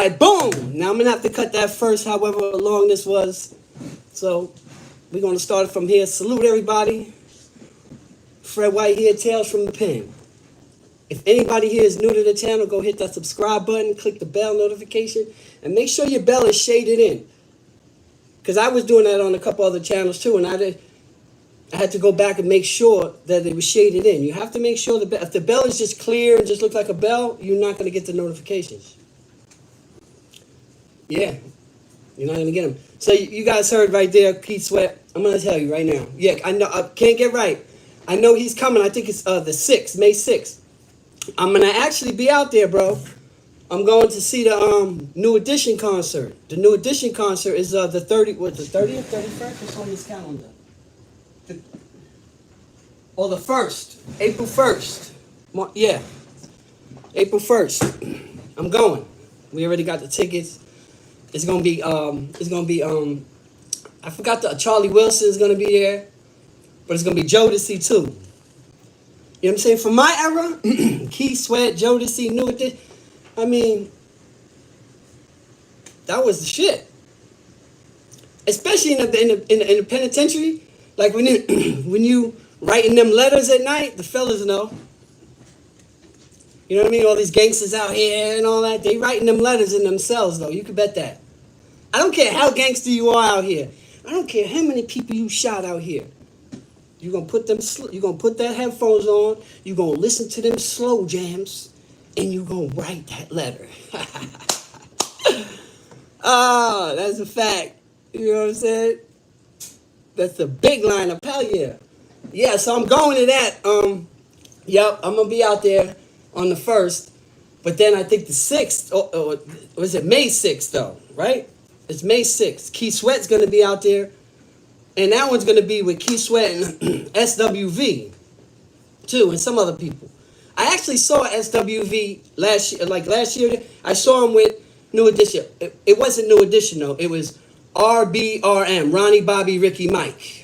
right, boom. Now I'm going to have to cut that first, however long this was. So we're going to start from here. Salute everybody. Fred White here, Tales from the Pen. If anybody here is new to the channel, go hit that subscribe button, click the bell notification, and make sure your bell is shaded in. Because I was doing that on a couple other channels too, and I had to go back and make sure that it was shaded in. You have to make sure if the bell is just clear and just looks like a bell, you're not going to get the notifications. Yeah, you're not going to get them. So you guys heard right there, Keith Sweat. I'm going to tell you right now. Yeah, I know I can't get right. I know he's coming. I think it's the 6th, May 6th. I'm going to actually be out there, bro. I'm going to see the New Edition concert. The New Edition concert is the 30th, 31st? It's on this calendar. Or the 1st, April 1st. Yeah, April 1st. I'm going. We already got the tickets. It's gonna be I forgot Charlie Wilson is gonna be there, but it's gonna be Jodeci too. You know what I'm saying? From my era, Keith Sweat, Jodeci, New Edition. I mean, that was the shit. Especially in the penitentiary, like when you writing them letters at night, the fellas know. You know what I mean? All these gangsters out here and all that, they writing them letters in themselves, though. You can bet that. I don't care how gangster you are out here. I don't care how many people you shot out here. You're gonna put that headphones on. You're gonna listen to them slow jams, and you're gonna write that letter. Ah, that's a fact. You know what I'm saying? That's a big lineup. Hell yeah. Yeah, so I'm going to that. Yep, I'm gonna be out there on the 1st, but then I think the 6th, or was it May 6th though, right? It's May 6th. Keith Sweat's gonna be out there, and that one's gonna be with Keith Sweat and SWV too, and some other people. I actually saw SWV last year. I saw him with New Edition. It wasn't New Edition though. It was RBRM, Ronnie, Bobby, Ricky, Mike.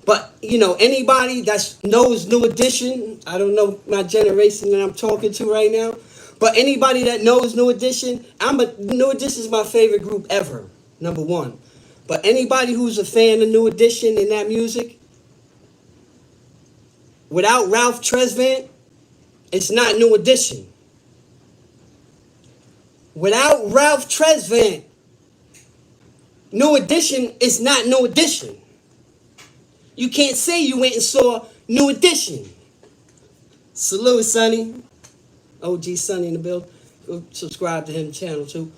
But, you know, anybody that knows New Edition, I don't know my generation that I'm talking to right now, but anybody that knows New Edition, New Edition is my favorite group ever, number one. But anybody who's a fan of New Edition and that music, without Ralph Tresvant, it's not New Edition. Without Ralph Tresvant, New Edition is not New Edition. You can't say you went and saw New Edition. Salute, Sonny. OG Sonny in the building. Go subscribe to his channel too.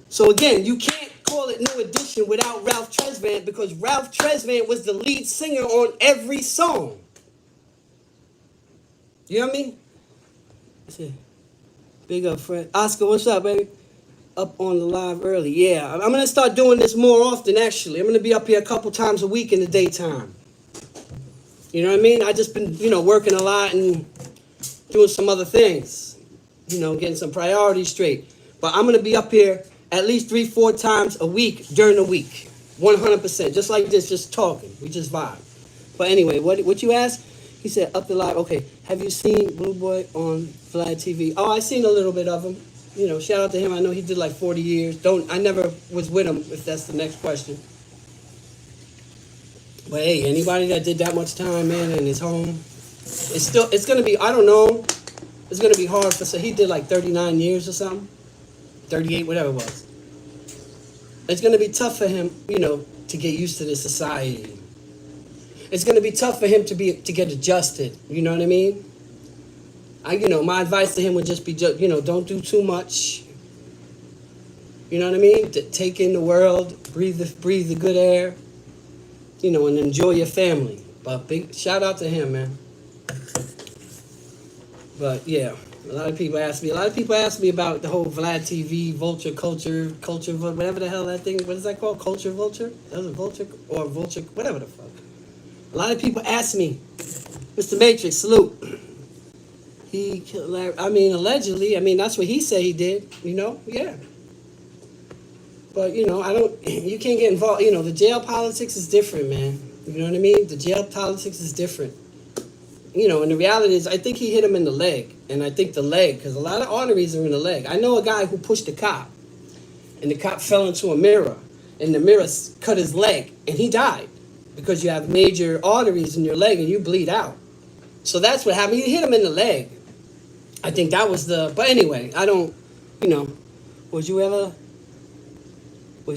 So again, you can't call it New Edition without Ralph Tresvant, because Ralph Tresvant was the lead singer on every song. You know what I mean? Big up, Fred. Oscar, what's up, baby? Up on the live early. Yeah, I'm going to start doing this more often, actually. I'm going to be up here a couple times a week in the daytime. You know what I mean? I just been, working a lot and doing some other things. Getting some priorities straight. But I'm going to be up here at least 3-4 times a week during the week. 100%. Just like this, just talking. We just vibe. But anyway, what you asked? He said, up the live. Okay, have you seen Blue Boy on Vlad TV? Oh, I seen a little bit of him. Shout out to him. I know he did like 40 years. I never was with him, if that's the next question. But hey, anybody that did that much time, man, in his home, it's going to be, I don't know, it's going to be hard so he did like 39 years or something, 38, whatever it was. It's going to be tough for him, to get used to this society. It's going to be tough for him to get adjusted, you know what I mean? My advice to him would just be, don't do too much. You know what I mean? To take in the world, breathe the good air. And enjoy your family. But big shout out to him, man. But yeah, a lot of people ask me about the whole Vlad TV, vulture, culture, whatever the hell that thing, what is that called? Culture vulture? That was a vulture or vulture, whatever the fuck. A lot of people ask me, Mr. Matrix, salute. He killed Larry. Allegedly, that's what he said he did, yeah. But, you can't get involved. The jail politics is different, man. You know what I mean? The jail politics is different. And the reality is, I think he hit him in the leg. And I think the leg, because a lot of arteries are in the leg. I know a guy who pushed a cop, and the cop fell into a mirror, and the mirror cut his leg, and he died because you have major arteries in your leg and you bleed out. So that's what happened. He hit him in the leg. I think that was but anyway, I don't, was you ever, what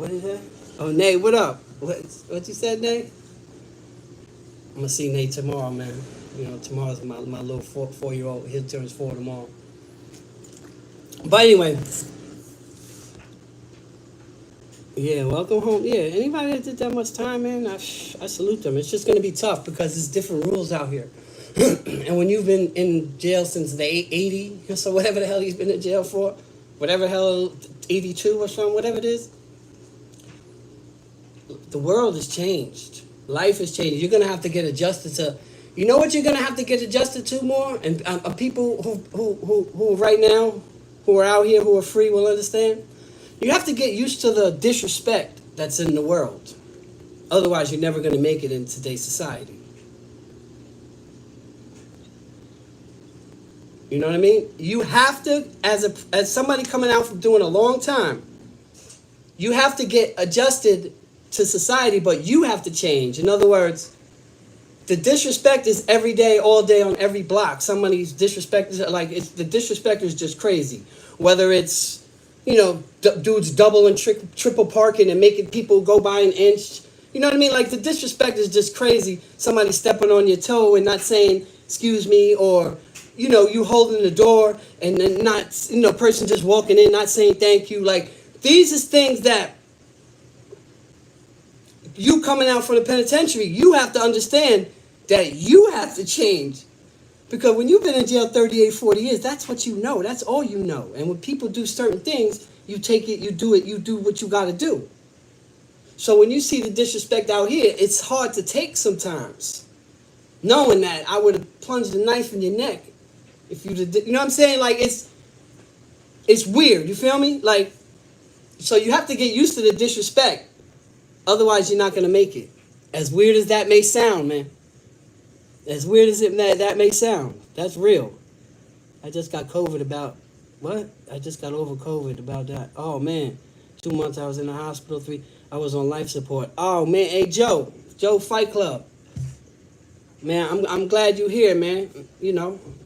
is that? Oh, Nate, what up? What you said, Nate? I'm going to see Nate tomorrow, man. Tomorrow's my little 4-year-old. He turns 4 tomorrow. But anyway. Yeah, welcome home. Yeah, anybody that did that much time, man, I salute them. It's just going to be tough because there's different rules out here. And when you've been in jail since the 80, so whatever the hell he's been in jail for, whatever the hell, 82 or something, whatever it is, the world has changed. Life has changed. You're going to have to get adjusted to, you know what you're going to have to get adjusted to more? And people who right now, who are out here, who are free, will understand. You have to get used to the disrespect that's in the world. Otherwise, you're never going to make it in today's society. You know what I mean? You have to, as somebody coming out from doing a long time, you have to get adjusted to society, but you have to change. In other words, the disrespect is every day, all day, on every block. Somebody's disrespect is the disrespect is just crazy. Whether it's, dudes double and triple parking and making people go by an inch. You know what I mean? Like, the disrespect is just crazy. Somebody stepping on your toe and not saying, excuse me, or, you holding the door and then not, person just walking in, not saying thank you. Like, these is things that you coming out from the penitentiary, you have to understand that you have to change. Because when you've been in jail 38, 40 years, that's what you know. That's all you know. And when people do certain things, you take it, you do what you got to do. So when you see the disrespect out here, it's hard to take sometimes. Knowing that I would have plunged a knife in your neck if you did, you know what I'm saying? Like, it's weird. You feel me? Like, so you have to get used to the disrespect. Otherwise, you're not going to make it. As weird as that may sound, man. As weird as that may sound. That's real. I just got COVID about... What? I just got over COVID about that. Oh, man. 2 months I was in the hospital. 3... I was on life support. Oh, man. Hey, Joe. Joe Fight Club. Man, I'm glad you're here, man.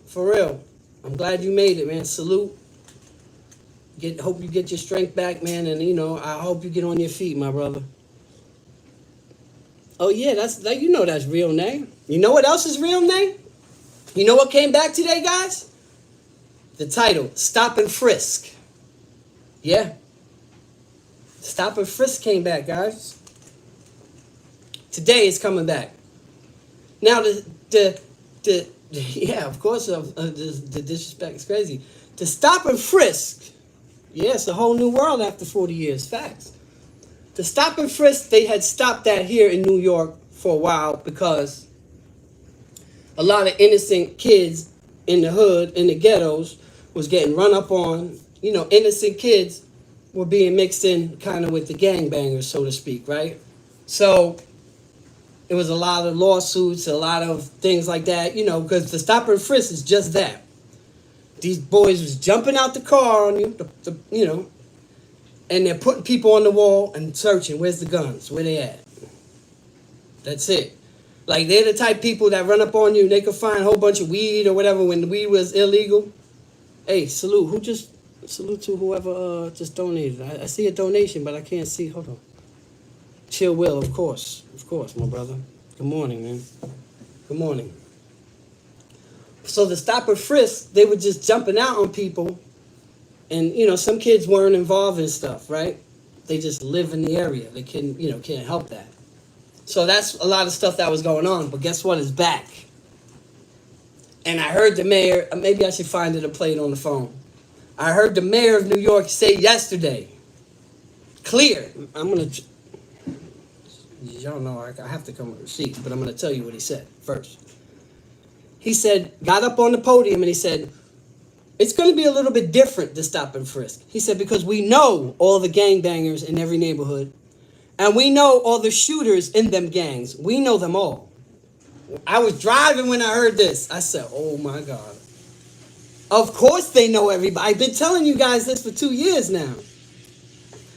For real. I'm glad you made it, man. Salute. Hope you get your strength back, man. And, I hope you get on your feet, my brother. Oh, yeah, that's real, name. You know what else is real, name? You know what came back today, guys? The title, Stop and Frisk. Yeah. Stop and Frisk came back, guys. Today it's coming back. Now, yeah, of course, the disrespect is crazy. The Stop and Frisk. Yeah, it's a whole new world after 40 years. Facts. The Stop and Frisk, they had stopped that here in New York for a while because a lot of innocent kids in the hood, in the ghettos, was getting run up on. Innocent kids were being mixed in kind of with the gangbangers, so to speak, right? So it was a lot of lawsuits, a lot of things like that, because the Stop and Frisk is just that. These boys was jumping out the car on you, and they're putting people on the wall and searching. Where's the guns? Where they at? That's it. Like, they're the type of people that run up on you and they could find a whole bunch of weed or whatever when the weed was illegal. Hey, salute. Salute to whoever just donated. I see a donation, but I can't see. Hold on. Chill Will, of course. Of course, my brother. Good morning, man. Good morning. So the Stop and Frisk, they were just jumping out on people. And, some kids weren't involved in stuff, right? They just live in the area. They can't help that. So that's a lot of stuff that was going on. But guess what? It's back. And I heard the mayor, maybe I should find it and play it on the phone. I heard the mayor of New York say yesterday, clear. Y'all know I have to come with receipts, but I'm going to tell you what he said first. He said, got up on the podium and he said, it's going to be a little bit different to Stop and Frisk. He said, because we know all the gangbangers in every neighborhood, and we know all the shooters in them gangs. We know them all. I was driving when I heard this. I said, oh my God. Of course they know everybody. I've been telling you guys this for 2 years now.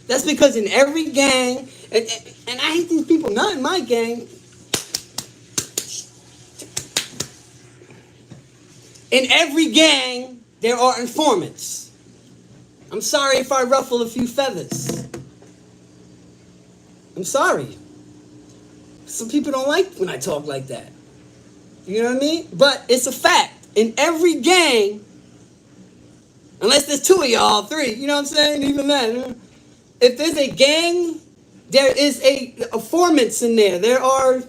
That's because in every gang, and I hate these people, not in my gang. In every gang, there are informants. I'm sorry if I ruffle a few feathers. I'm sorry. Some people don't like when I talk like that. You know what I mean? But it's a fact. In every gang, unless there's 2 of y'all, 3, you know what I'm saying? Even that. If there's a gang, there is a informants in there. There are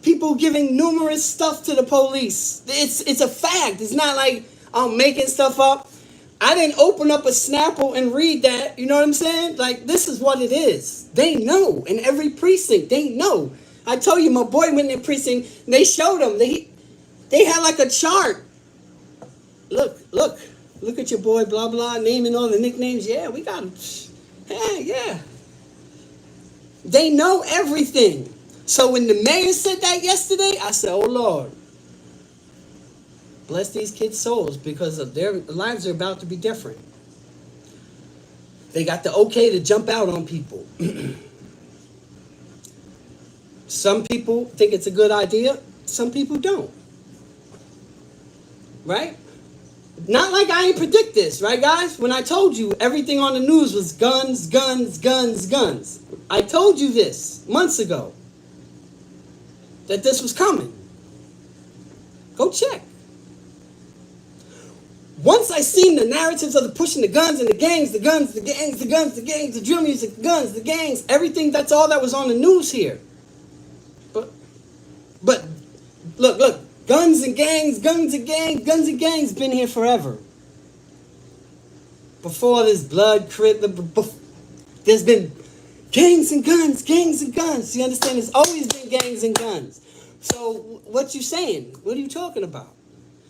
people giving numerous stuff to the police. It's a fact. It's not like I'm making stuff up. I didn't open up a Snapple and read that. You know what I'm saying? Like, this is what it is. They know. In every precinct, they know. I told you, my boy went in the precinct, and they showed him. They had like a chart. Look at your boy, blah, blah, naming all the nicknames. Yeah, we got him. Yeah. They know everything. So when the mayor said that yesterday, I said, oh, Lord, bless these kids' souls, because of their lives are about to be different. They got the okay to jump out on people. Some people think it's a good idea. Some people don't. Right? Not like I ain't predict this, right, guys? When I told you everything on the news was guns, guns, guns, guns. I told you this months ago, that this was coming. Go check. Once I seen the narratives of the pushing the guns and the gangs, the guns, the gangs, the guns, the gangs, the drill music, the guns, the gangs, everything, that's all that was on the news here. But look, guns and gangs, guns and gangs, guns and gangs been here forever. Before this blood, there's been gangs and guns, gangs and guns. You understand? There's always been gangs and guns. So what you saying? What are you talking about?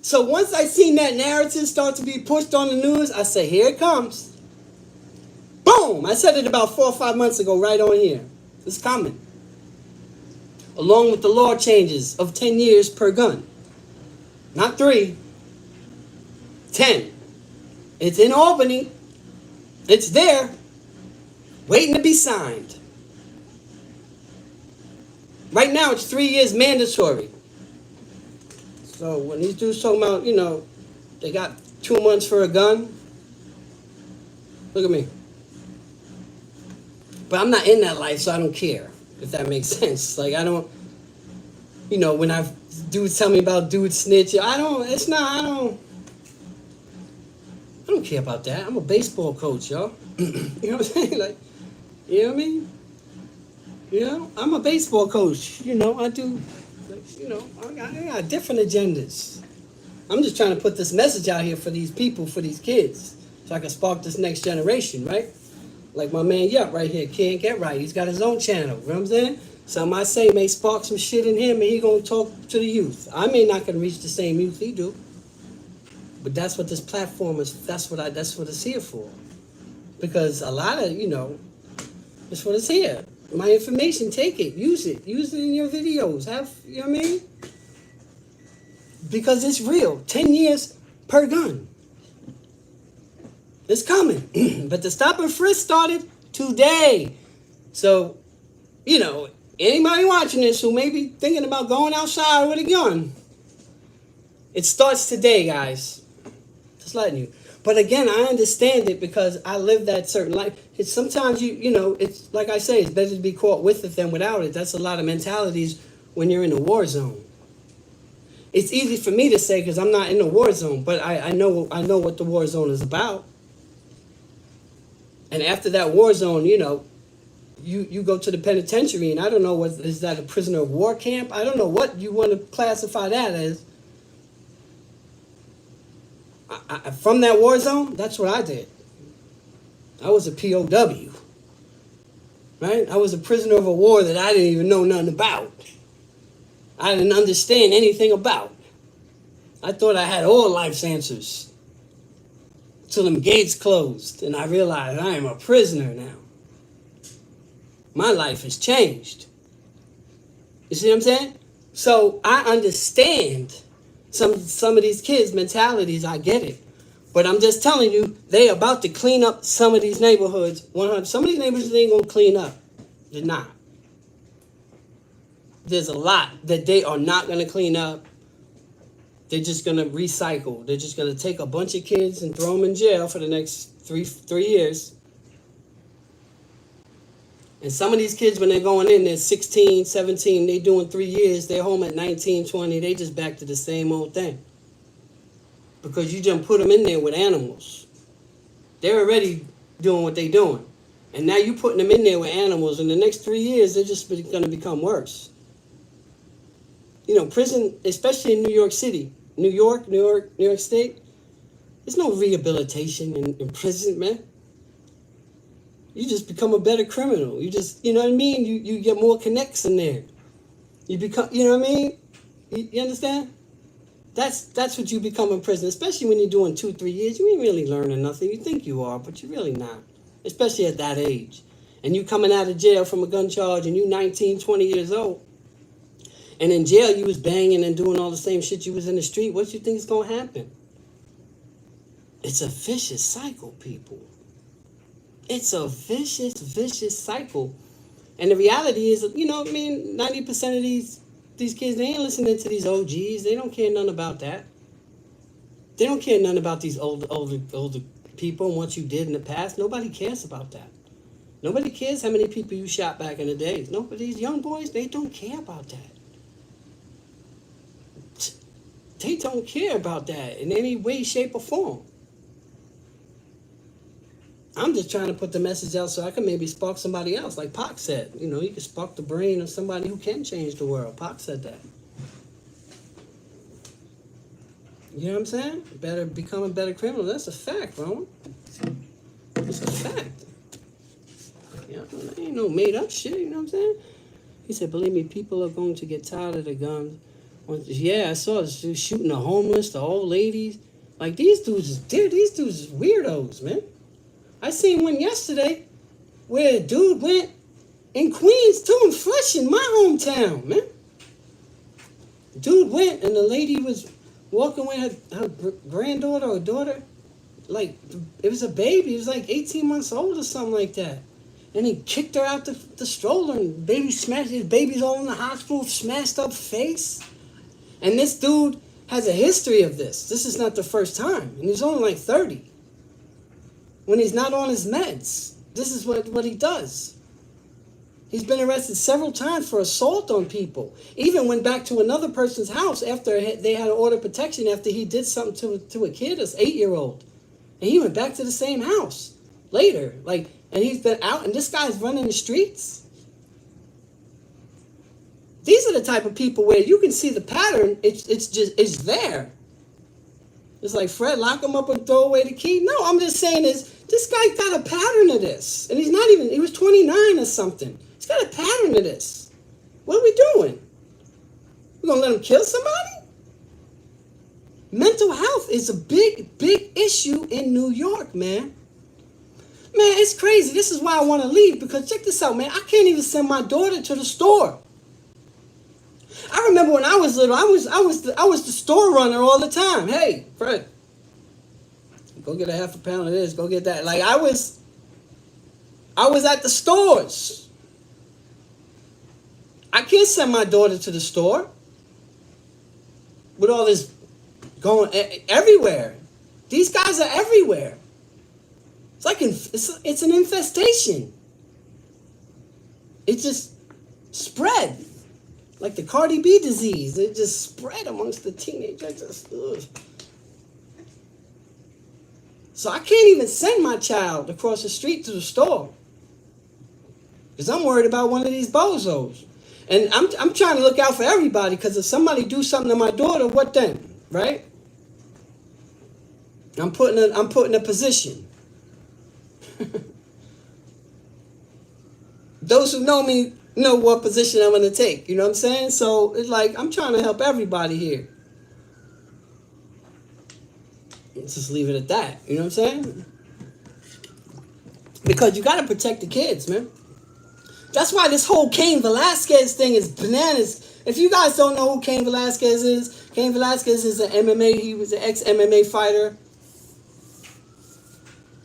So once I seen that narrative start to be pushed on the news, I say, here it comes. Boom! I said it about 4 or 5 months ago right on here. It's coming. Along with the law changes of 10 years per gun. Not 3. 10. It's in Albany. It's there. Waiting to be signed. Right now it's 3 years mandatory. So when these dudes talking about, they got 2 months for a gun. Look at me. But I'm not in that life, so I don't care, if that makes sense. Like, I don't, when dudes tell me about dudes snitch, I don't care about that. I'm a baseball coach, y'all. You know what I'm saying? Like, you know what I mean? I'm a baseball coach. I do, I got different agendas. I'm just trying to put this message out here for these people, for these kids, so I can spark this next generation, right? Like my man Yup right here, Can't Get Right. He's got his own channel, you know what I'm saying? Something I say may spark some shit in him, and he gonna talk to the youth. I may not gonna reach the same youth he do, but that's what this platform is. That's what it's here for. Because a lot of, that's what it's here. My information, take it, use it in your videos. You know what I mean? Because it's real. 10 years per gun. It's coming. But the stop and frisk started today. So, anybody watching this who may be thinking about going outside with a gun, it starts today, guys. Just letting you. But again, I understand it because I live that certain life. It's sometimes it's like I say, it's better to be caught with it than without it. That's a lot of mentalities when you're in a war zone. It's easy for me to say because I'm not in a war zone, but I know what the war zone is about. And after that war zone, you go to the penitentiary, and I don't know, is that a prisoner of war camp? I don't know what you want to classify that as. From that war zone, that's what I did. I was a POW. Right? I was a prisoner of a war that I didn't even know nothing about. I didn't understand anything about. I thought I had all life's answers. Till them gates closed, and I realized I am a prisoner now. My life has changed. You see what I'm saying? So I understand some of these kids' mentalities. I get it. But I'm just telling you, they about to clean up some of these neighborhoods. 100. Some of these neighborhoods they ain't gonna clean up. They're not. There's a lot that they are not gonna clean up. They're just gonna recycle. They're just gonna take a bunch of kids and throw them in jail for the next three years. And some of these kids, when they're going in, they're 16, 17, they doing 3 years, they're home at 19, 20, they just back to the same old thing. Because you just put them in there with animals. They're already doing what they're doing. And now you putting them in there with animals. In the next 3 years, they're just going to become worse. You know, prison, especially in New York City, New York State, there's no rehabilitation in prison, man. You just become a better criminal. You just, you know what I mean? You get more connects in there. You become, you know what I mean? You understand? That's what you become in prison, especially when you're doing 2-3 years. You ain't really learning nothing. You think you are, but you're really not, especially at that age. And you coming out of jail from a gun charge and you 19, 20 years old. And in jail, you was banging and doing all the same shit you was in the street. What you think is going to happen? It's a vicious cycle, people. It's a vicious cycle. And the reality is, you know, I mean, 90% of these kids, they ain't listening to these OGs. They don't care nothing about that. They don't care nothing about these older people and what you did in the past. Nobody cares about that. Nobody cares how many people you shot back in the days. No, but these young boys, they don't care about that. They don't care about that in any way, shape, or form. I'm just trying to put the message out so I can maybe spark somebody else. Like Pac said, you know, you can spark the brain of somebody who can change the world. Pac said that. You know what I'm saying? Better become a better criminal. That's a fact, bro. It's a fact. Yeah, ain't no made up shit, you know what I'm saying? He said, believe me, people are going to get tired of the guns. Yeah, I saw this dude shooting the homeless, the old ladies. Like, these dudes is weirdos, man. I seen one yesterday where a dude went in Queens doing flesh in my hometown, man. Dude went and the lady was walking with her granddaughter or daughter. Like, it was a baby. It was like 18 months old or something like that. And he kicked her out the stroller and baby smashed, his baby's all in the hospital, smashed up face. And this dude has a history of this. This is not the first time. And he's only like 30. When he's not on his meds. This is what he does. He's been arrested several times for assault on people. Even went back to another person's house after they had an order of protection after he did something to a kid, an 8-year-old. And he went back to the same house later. Like, and he's been out, and this guy's running the streets. These are the type of people where you can see the pattern. It's there. It's like, Fred, lock him up and throw away the key. No, I'm just saying this guy got a pattern of this. And he was 29 or something. He's got a pattern of this. What are we doing? We're going to let him kill somebody? Mental health is a big issue in New York, man. Man, it's crazy. This is why I want to leave, because check this out, man. I can't even send my daughter to the store. I remember when I was little, I was the store runner all the time. Hey, Fred, go get a half a pound of this. Go get that. Like I was at the stores. I can't send my daughter to the store with all this going everywhere. These guys are everywhere. It's like it's an infestation. It just spread. Like the Cardi B disease, it just spread amongst the teenagers. So I can't even send my child across the street to the store because I'm worried about one of these bozos. And I'm trying to look out for everybody, because if somebody do something to my daughter, what then, right? I'm put in a position. Those who know me know what position I'm going to take. You know what I'm saying? So it's like I'm trying to help everybody here. Let's just leave it at that. You know what I'm saying? Because you got to protect the kids, man. That's why this whole Cain Velasquez thing is bananas. If you guys don't know who Cain Velasquez is an MMA. He was an ex-MMA fighter.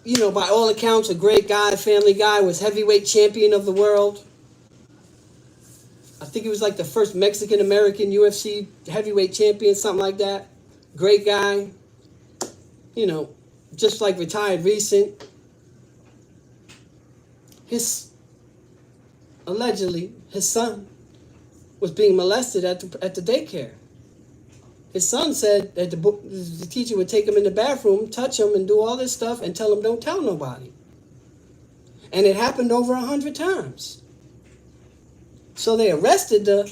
You know, by all accounts, a great guy, family guy, was heavyweight champion of the world. I think he was like the first Mexican-American UFC heavyweight champion, something like that. Great guy. You know, just like retired recent. Allegedly, his son was being molested at the daycare. His son said that the teacher would take him in the bathroom, touch him, and do all this stuff, and tell him don't tell nobody. And it happened over 100 times. So they arrested the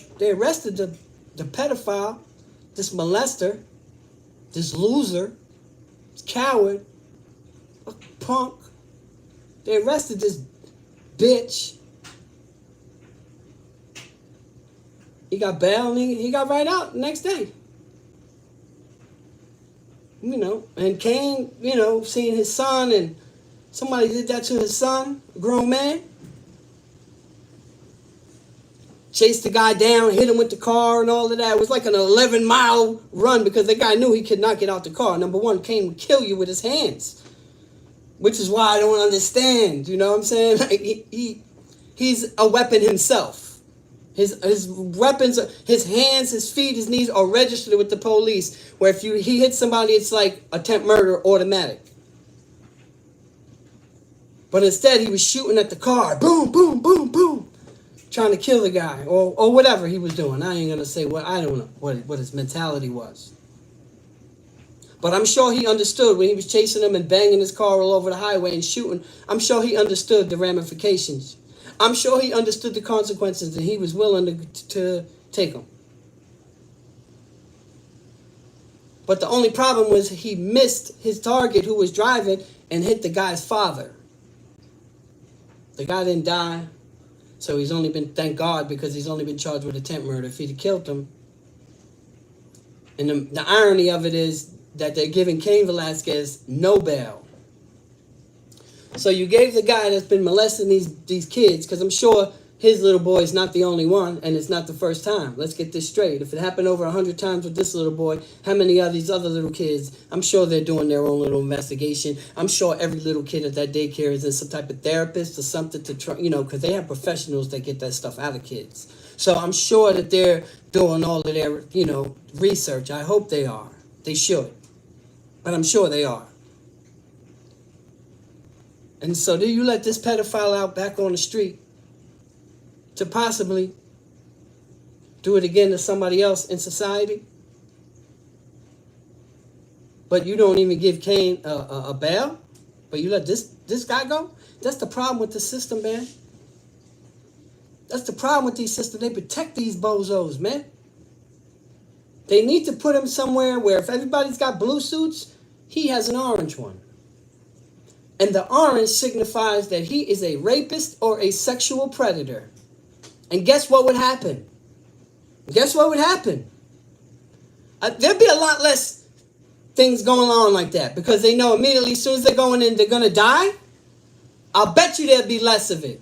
pedophile, this molester, this loser, this coward, a punk. They arrested this bitch. He got bail and he got right out the next day. You know, and Cain, you know, seeing his son, and somebody did that to his son, a grown man. Chased the guy down, hit him with the car and all of that. It was like an 11-mile run because the guy knew he could not get out the car. Number one, Cain would kill you with his hands. Which is why I don't understand, you know what I'm saying? Like he's a weapon himself. His weapons, his hands, his feet, his knees are registered with the police. Where if he hits somebody, it's like attempt murder automatic. But instead, he was shooting at the car. Boom, boom, boom, boom. Trying to kill the guy or whatever he was doing. I ain't going to say what, I don't know what his mentality was. But I'm sure he understood when he was chasing him and banging his car all over the highway and shooting. I'm sure he understood the ramifications. I'm sure he understood the consequences and he was willing to take them. But the only problem was he missed his target who was driving and hit the guy's father. The guy didn't die. So he's only been, thank God, because he's only been charged with attempt murder. If he'd have killed him. And the irony of it is that they're giving Cain Velasquez no bail. So you gave the guy that's been molesting these kids, because I'm sure his little boy is not the only one, and it's not the first time. Let's get this straight. If it happened over 100 times with this little boy, how many of these other little kids? I'm sure they're doing their own little investigation. I'm sure every little kid at that daycare is in some type of therapist or something to try, you know, because they have professionals that get that stuff out of kids. So I'm sure that they're doing all of their, you know, research. I hope they are. They should. But I'm sure they are. And so do you let this pedophile out back on the street to possibly do it again to somebody else in society? But you don't even give Cain a bail? But you let this guy go? That's the problem with the system, man. That's the problem with these systems. They protect these bozos, man. They need to put him somewhere where if everybody's got blue suits, he has an orange one. And the orange signifies that he is a rapist or a sexual predator. And guess what would happen? Guess what would happen? There'd be a lot less things going on like that because they know immediately as soon as they're going in, they're going to die. I'll bet you there'd be less of it.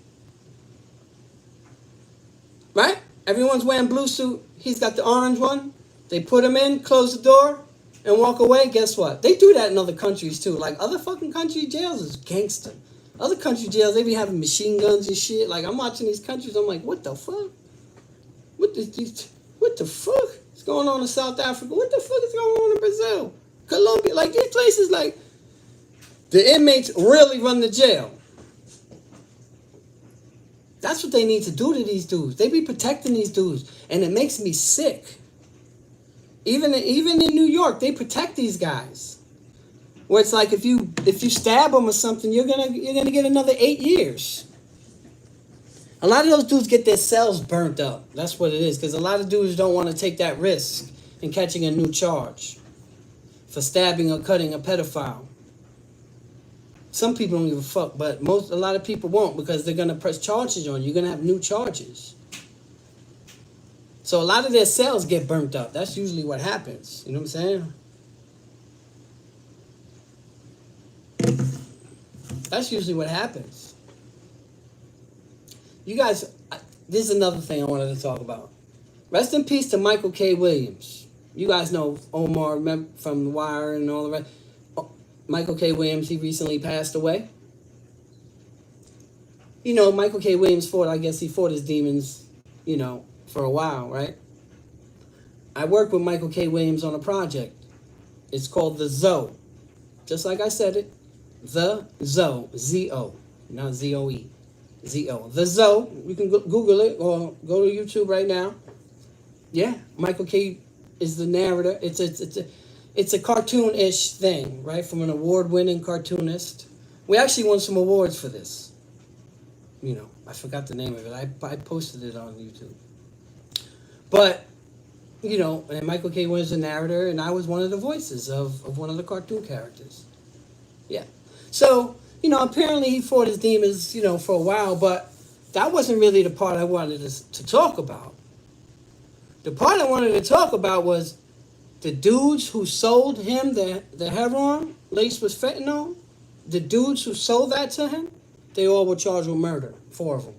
Right? Everyone's wearing blue suit. He's got the orange one. They put him in, close the door, and walk away. Guess what? They do that in other countries too. Like other fucking country jails is gangster. Other country jails, they be having machine guns and shit. Like I'm watching these countries, I'm like, what the fuck? What the fuck is going on in South Africa? What the fuck is going on in Brazil? Colombia? Like these places, like the inmates really run the jail. That's what they need to do to these dudes. They be protecting these dudes, and it makes me sick. Even in New York, they protect these guys. Where it's like if you stab them or something, you're gonna get another 8 years. A lot of those dudes get their cells burnt up. That's what it is, because a lot of dudes don't want to take that risk in catching a new charge for stabbing or cutting a pedophile. Some people don't give a fuck, but a lot of people won't because they're gonna press charges on you. You're gonna have new charges. So a lot of their cells get burnt up. That's usually what happens. You know what I'm saying? That's usually what happens. You guys, this is another thing I wanted to talk about. Rest in peace to Michael K. Williams. You guys know Omar from The Wire and all the rest. Michael K. Williams, he recently passed away. You know, Michael K. Williams he fought his demons, you know, for a while, right? I worked with Michael K. Williams on a project. It's called The Zoe. Just like I said it. The Zoe. Z-O. Not Z-O-E. Z-O. The Zoe. You can Google it or go to YouTube right now. Yeah, Michael K. is the narrator. It's a cartoon-ish thing, right? From an award-winning cartoonist. We actually won some awards for this. You know, I forgot the name of it. I posted it on YouTube. But, you know, and Michael K. was the narrator, and I was one of the voices of one of the cartoon characters. Yeah. So, you know, apparently he fought his demons, you know, for a while, but that wasn't really the part I wanted to talk about. The part I wanted to talk about was the dudes who sold him the heroin laced with fentanyl. The dudes who sold that to him, they all were charged with murder. 4 of them.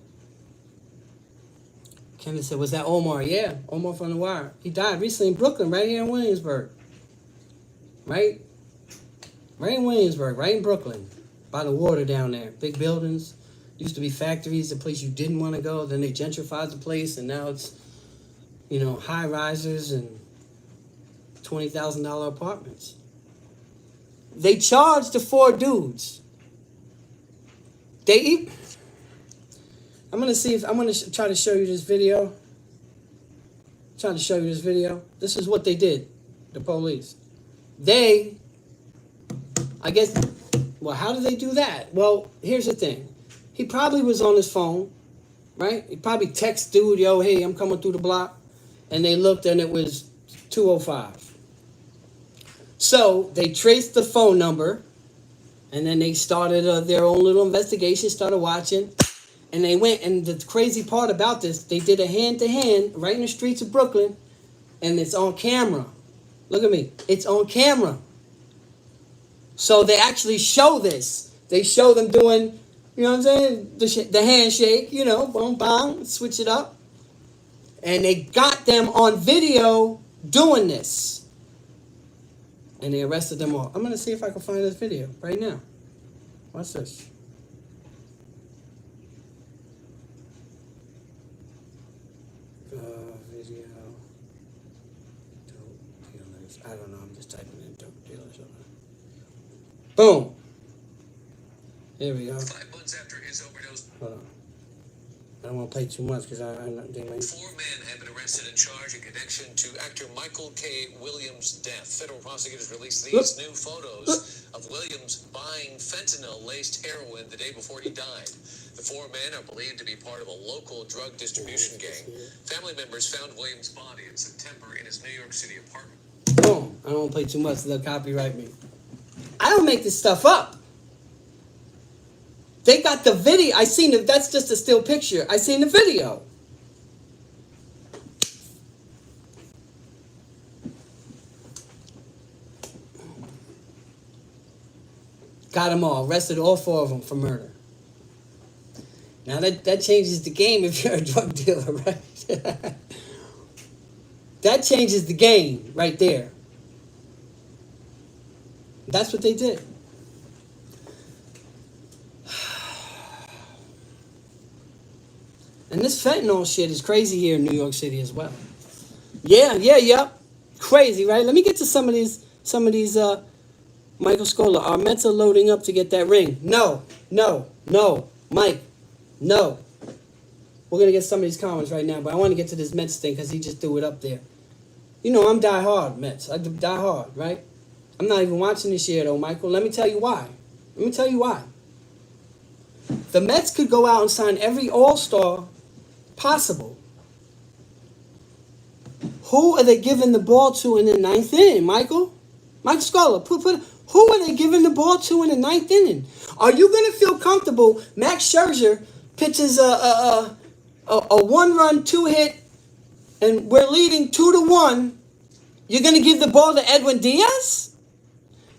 Kenneth said, was that Omar? Yeah, Omar from The Wire. He died recently in Brooklyn, right here in Williamsburg. Right in Williamsburg, right in Brooklyn. By the water down there. Big buildings. Used to be factories, a place you didn't want to go. Then they gentrified the place, and now it's, you know, high risers and $20,000 apartments. They charged the 4 dudes. I'm gonna try to show you this video. This is what they did. The police. How did they do that? Well, here's the thing. He probably was on his phone, right? He probably texted dude, yo, hey, I'm coming through the block. And they looked and it was 205. So they traced the phone number and then they started their own little investigation, started watching. And they went, and the crazy part about this, they did a hand-to-hand right in the streets of Brooklyn, and it's on camera. Look at me. It's on camera. So they actually show this. They show them doing, you know what I'm saying, the handshake, you know, boom, bang, switch it up. And they got them on video doing this. And they arrested them all. I'm going to see if I can find this video right now. Watch this. Video. Dope dealers. I don't know. I'm just typing in dope dealers. Boom. Here we go. 5 months after his overdose. Hold on. I don't want to play too much because they might. 4 men have been arrested and charged in connection to actor Michael K. Williams' death. Federal prosecutors released these new photos of Williams buying fentanyl-laced heroin the day before he died. The 4 men are believed to be part of a local drug distribution gang. Family members found Williams' body in September in his New York City apartment. Boom. I don't want to play too much. They'll copyright me. I don't make this stuff up. They got the video. I seen it. That's just a still picture. I seen the video. Got them all. Arrested all 4 of them for murder. Now that changes the game if you're a drug dealer, right? That changes the game right there. That's what they did. And this fentanyl shit is crazy here in New York City as well. Yeah. Crazy, right? Let me get to some of these Michael Scola. Our Mets are loading up to get that ring. No. Mike, no. We're going to get some of these comments right now, but I want to get to this Mets thing because he just threw it up there. You know, I'm die hard, Mets. I die hard, right? I'm not even watching this year, though, Michael. Let me tell you why. The Mets could go out and sign every all-star possible. Who are they giving the ball to in the 9th inning, Michael? Mike Scola, who are they giving the ball to in the 9th inning? Are you going to feel comfortable? Max Scherzer pitches a 1-run, 2-hit, and we're leading 2-1. You're going to give the ball to Edwin Diaz?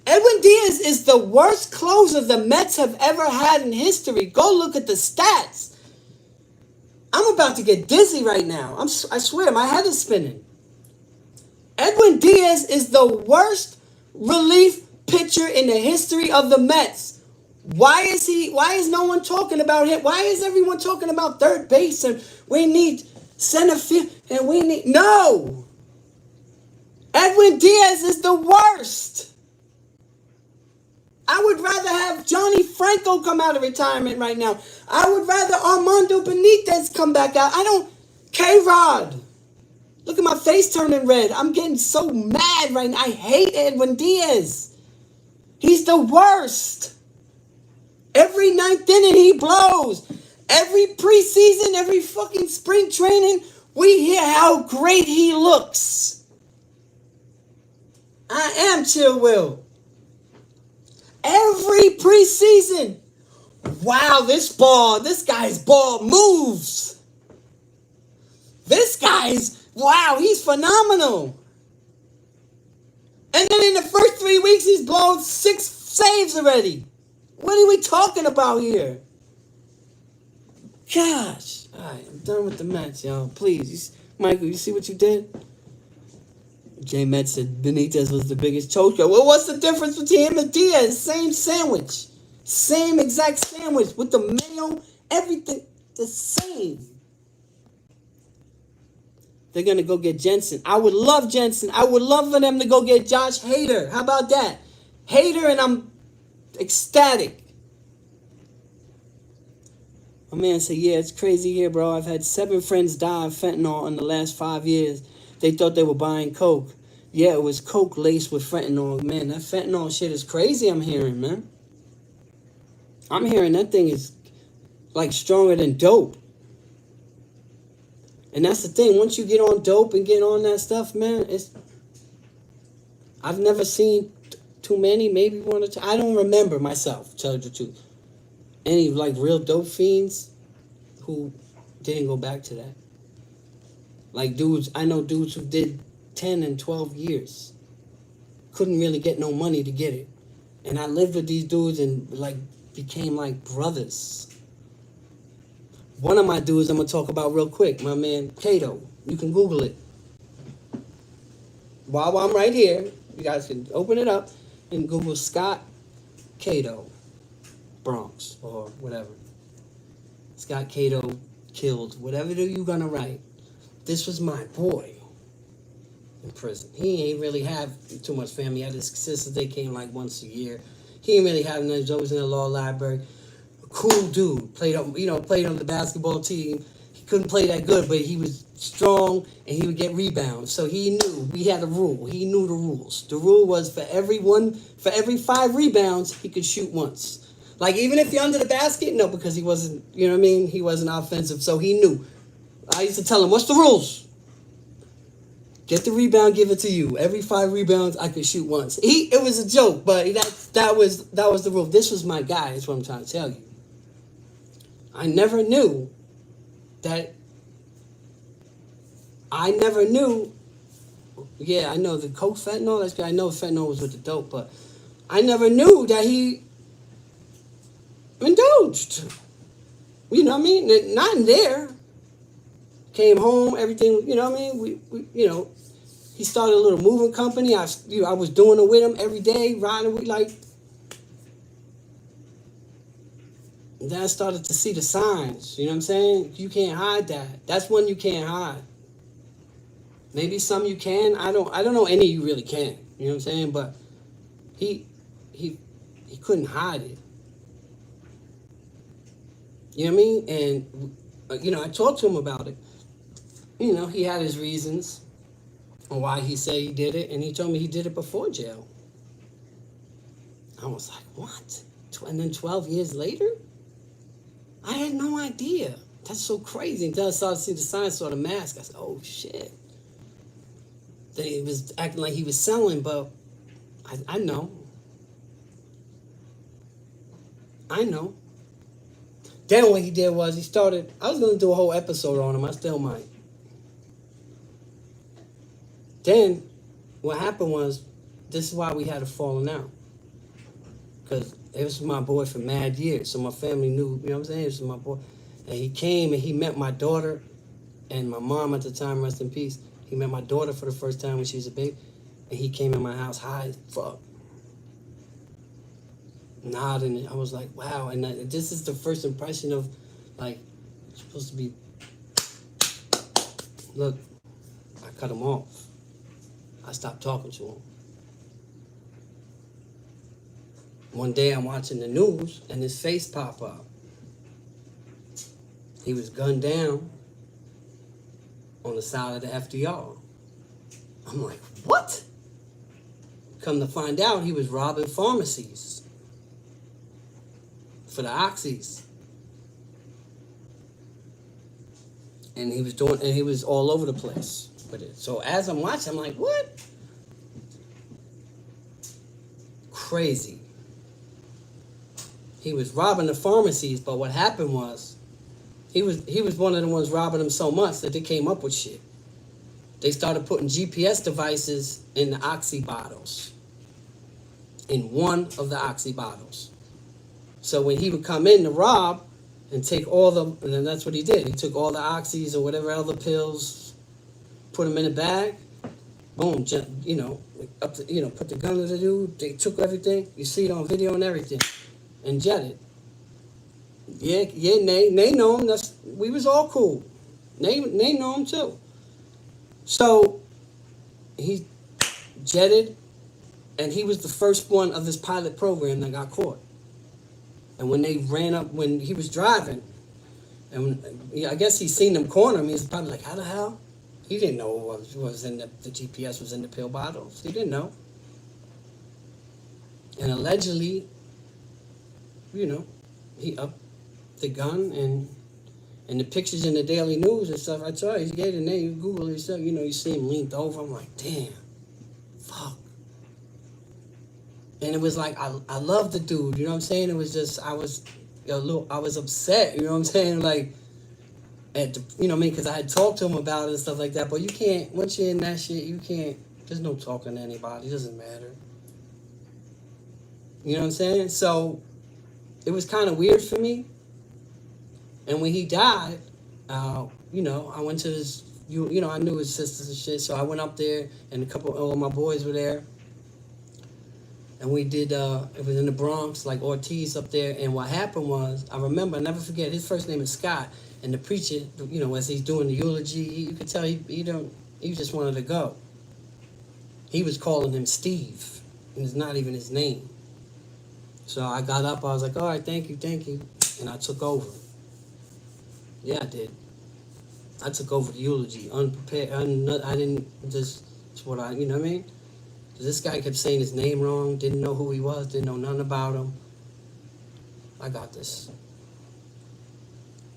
Edwin Diaz is the worst closer the Mets have ever had in history. Go look at the stats. I'm about to get dizzy right now. I swear, my head is spinning. Edwin Diaz is the worst relief pitcher in the history of the Mets. Why is no one talking about him? Why is everyone talking about third base and we need center field and we need... No! Edwin Diaz is the worst. I would rather have Johnny Franco come out of retirement right now. I would rather Armando Benitez come back out. K-Rod. Look at my face turning red. I'm getting so mad right now. I hate Edwin Diaz. He's the worst. Every ninth inning he blows. Every preseason, every fucking spring training, we hear how great he looks. I am Chill Will. Every preseason. Wow, this guy's ball moves. Wow, he's phenomenal. And then in the first 3 weeks, he's blown 6 saves already. What are we talking about here? Gosh. All right, I'm done with the Mets, y'all. Please. Michael, you see what you did? J. Met said Benitez was the biggest choker. Well, what's the difference between him and Diaz? Same sandwich. Same exact sandwich with the mayo, everything the same. They're going to go get Jensen. I would love Jensen. I would love for them to go get Josh Hader. How about that? Hader, and I'm ecstatic. My man said, yeah, it's crazy here, bro. I've had 7 friends die of fentanyl in the last 5 years. They thought they were buying coke. Yeah, it was coke laced with fentanyl. Man, that fentanyl shit is crazy, I'm hearing, man. I'm hearing that thing is like stronger than dope. And that's the thing. Once you get on dope and get on that stuff, man, I've never seen too many, maybe 1 or 2. I don't remember myself, to tell you the truth. Any like real dope fiends who didn't go back to that. Like dudes, I know dudes who did 10 and 12 years. Couldn't really get no money to get it. And I lived with these dudes and like became like brothers. One of my dudes I'm going to talk about real quick, my man Cato. You can Google it. While I'm right here, you guys can open it up and Google Scott Cato, Bronx, or whatever. Scott Cato killed, whatever you're going to write. This was my boy in prison. He ain't really have too much family. He had his sisters, they came like once a year. He didn't really have none. He was always in the law library. Cool dude, played on the basketball team. He couldn't play that good, but he was strong and he would get rebounds. So he knew we had a rule. He knew the rules. The rule was for every 5 rebounds, he could shoot once. Like even if you're under the basket, no, because he wasn't, you know what I mean? He wasn't offensive, so he knew. I used to tell him, "What's the rules? Get the rebound, give it to you. Every 5 rebounds, I could shoot once." It was a joke, but that was the rule. This was my guy. Is what I'm trying to tell you. I never knew. Yeah, I know the coke fentanyl. That's good. I know fentanyl was with the dope, but I never knew that he indulged. You know what I mean? Not in there. Came home, everything. You know what I mean? We he started a little moving company. I was doing it with him every day, riding with like. And then I started to see the signs. You know what I'm saying? You can't hide that. That's one you can't hide. Maybe some you can. I don't know any you really can. You know what I'm saying? But he couldn't hide it. You know what I mean? And I talked to him about it. He had his reasons on why he said he did it, and he told me he did it before jail. I was like, what? And then 12 years later? I had no idea. That's so crazy. Until I started seeing the signs, saw the mask. I said, oh, shit. Then he was acting like he was selling, but I know. I know. Then what he did was I was going to do a whole episode on him. I still might. Then what happened was, this is why we had a falling out. Because it was my boy for mad years. So my family knew, you know what I'm saying? This is my boy. And he came and he met my daughter and my mom at the time, rest in peace. He met my daughter for the first time when she was a baby. And he came in my house high as fuck. Nodding. I was like, wow. And this is the first impression of, like, it's supposed to be, look, I cut him off. I stopped talking to him. One day I'm watching the news and his face pop up. He was gunned down on the side of the FDR. I'm like, what? Come to find out, he was robbing pharmacies for the oxys. And he was all over the place with it. So as I'm watching, I'm like, what? Crazy. He was robbing the pharmacies, but what happened was, he was one of the ones robbing them so much that they came up with shit. They started putting GPS devices in the oxy bottles. In one of the oxy bottles. So when he would come in to rob and take all the, and then that's what he did. He took all the oxys or whatever other pills, put them in a bag, boom, up to, put the gun to the dude. They took everything. You see it on video and everything, and jetted. Yeah, they know him. We was all cool. They know him too. So he jetted, and he was the first one of this pilot program that got caught. And when they ran up, when he was driving, and I guess he seen them corner him, he was probably like, how the hell? He didn't know what was in the GPS was in the pill bottles. He didn't know. And allegedly, he upped the gun, and the pictures in the Daily News and stuff, I saw it. He gave the name, you Google it yourself, you see him leaned over. I'm like, damn, fuck. And it was like, I love the dude, you know what I'm saying? It was just, I was upset, you know what I'm saying? Like, because I had talked to him about it and stuff like that, but you can't, once you're in that shit, you can't, there's no talking to anybody, it doesn't matter. You know what I'm saying? So, it was kind of weird for me. And when he died, I went to his, I knew his sisters and shit, so I went up there, and a couple of my boys were there. And we did, it was in the Bronx, like Ortiz up there. And what happened was, I remember, I never forget, his first name is Scott. And the preacher, as he's doing the eulogy, you could tell he just wanted to go. He was calling him Steve. And it's not even his name. So I got up, I was like, all right, thank you. And I took over. Yeah, I did. I took over the eulogy, unprepared. I didn't just, it's what you know what I mean? This guy kept saying his name wrong, didn't know who he was, didn't know nothing about him. I got this.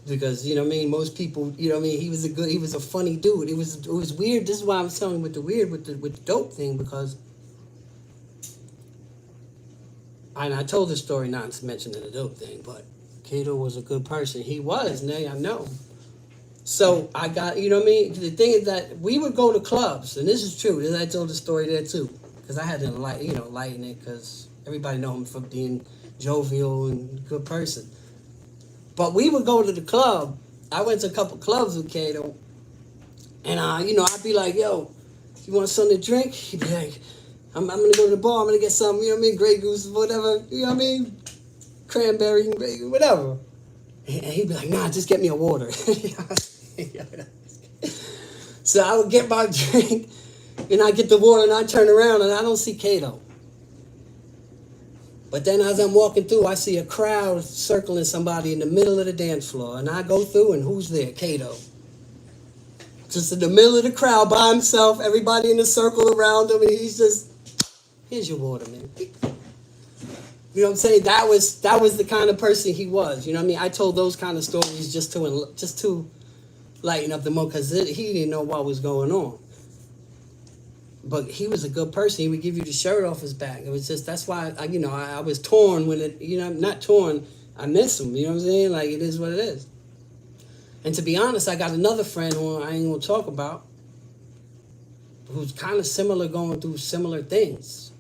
Because, most people, he was a funny dude. It was weird. This is why I was telling you with the dope thing, because I told this story not to mention the dope thing, but Cato was a good person. He was, now I know. So I got, the thing is that we would go to clubs, and this is true. I told the story there too, because I had to lighten it, because everybody know him for being jovial and good person. But we would go to the club. I went to a couple clubs with Cato, and I'd be like, yo, you want something to drink? He'd be like, I'm gonna go to the bar, I'm gonna get some, Grey Goose, whatever, cranberry, whatever. And he'd be like, nah, just get me a water. So I would get my drink, and I get the water, and I turn around, and I don't see Cato. But then as I'm walking through, I see a crowd circling somebody in the middle of the dance floor, and I go through, and who's there? Cato. Just in the middle of the crowd by himself, everybody in a circle around him, and he's just, here's your water, man. You know what I'm saying? That was the kind of person he was. You know what I mean? I told those kind of stories just to lighten up the mood, because he didn't know what was going on. But he was a good person. He would give you the shirt off his back. It was just, that's why I was torn when it, not torn. I miss him. You know what I'm saying? Like, it is what it is. And to be honest, I got another friend who I ain't gonna talk about, who's kind of similar, going through similar things.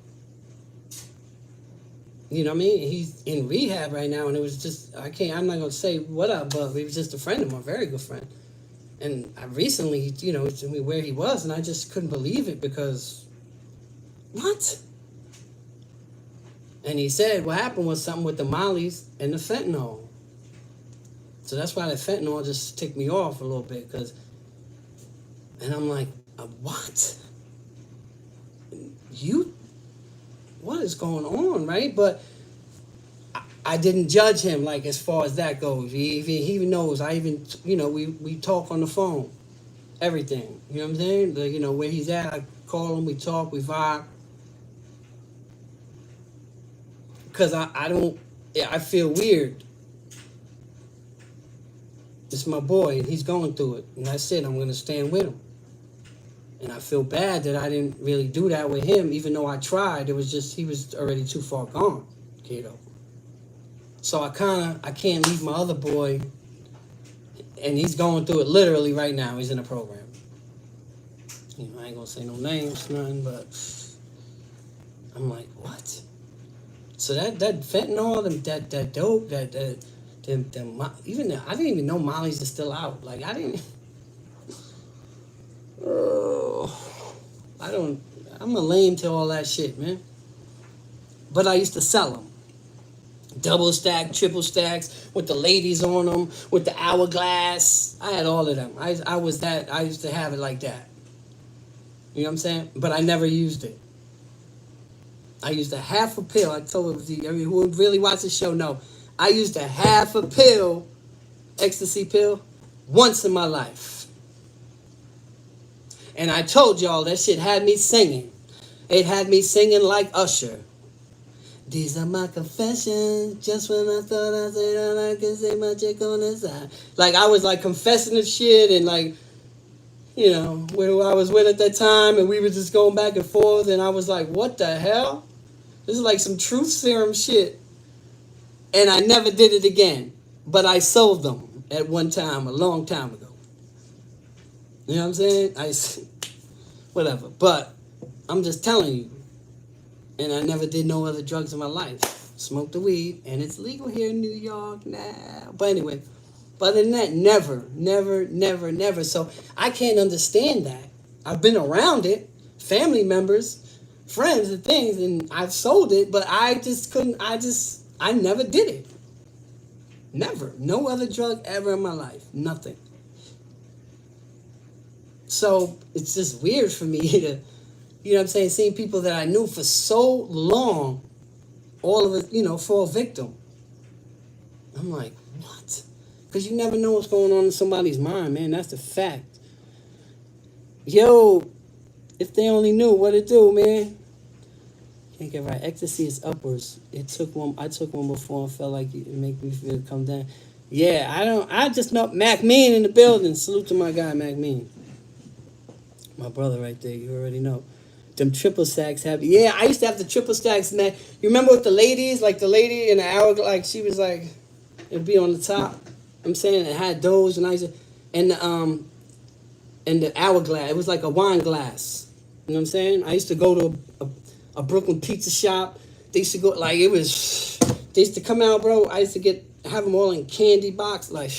You know what I mean? He's in rehab right now, and it was just, I'm not going to say what up, but he was just a friend of mine, a very good friend. And I recently, you know, told me where he was, and I just couldn't believe it because, what? And he said what happened was something with the mollies and the fentanyl. So that's why the fentanyl just ticked me off a little bit, and I'm like, what? What is going on, right? But I didn't judge him, like, as far as that goes. He even knows. You know, we talk on the phone, everything. You know what I'm saying? You know, where he's at, I call him, we talk, we vibe. Because I feel weird. It's my boy, and he's going through it. And that's it, I'm going to stand with him. And I feel bad that I didn't really do that with him, even though I tried. It was just, he was already too far gone, kiddo. So I can't leave my other boy, and he's going through it literally right now. He's in a program. You know, I ain't going to say no names, nothing, but I'm like, what? So that fentanyl, that dope, I didn't even know Molly's is still out. Like, I didn't. I'm a lame to all that shit, man. But I used to sell them. Double stack, triple stacks, with the ladies on them, with the hourglass. I had all of them. I used to have it like that. You know what I'm saying? But I never used it. I used a half a pill. I told who really watch the show know. I used a half a pill, ecstasy pill, once in my life. And I told y'all that shit had me singing. It had me singing like Usher. These are my confessions. Just when I thought I said all I could say, my chick on the side. Like, I was like confessing the shit, and like, you know, who I was with at that time, and we were just going back and forth, and I was like, what the hell? This is like some truth serum shit. And I never did it again. But I sold them at one time, a long time ago. You know what I'm saying? Whatever. But I'm just telling you. And I never did no other drugs in my life. Smoked the weed, and it's legal here in New York now. But anyway, but other than that, never. So I can't understand that. I've been around it, family members, friends and things, and I've sold it, but I just couldn't, I never did it. Never. No other drug ever in my life. Nothing. So it's just weird for me to, you know what I'm saying, seeing people that I knew for so long, all of it, you know, fall victim. I'm like, what? Because you never know what's going on in somebody's mind, man. That's the fact. Yo, if they only knew what it do, man. Can't get right. Ecstasy is upwards. I took one before and felt like it make me feel come down. Yeah, I just know Mac Mean in the building. Salute to my guy, Mac Mean. My brother right there, you already know. Them triple stacks have. Yeah, I used to have the triple stacks, man. You remember with the ladies, like the lady in the hour, like she was like, it'd be on the top. I'm saying it had those, and I used to, and the hourglass. It was like a wine glass. You know what I'm saying? I used to go to a Brooklyn pizza shop. They used to go like it was. They used to come out, bro. I used to have them all in candy box, like.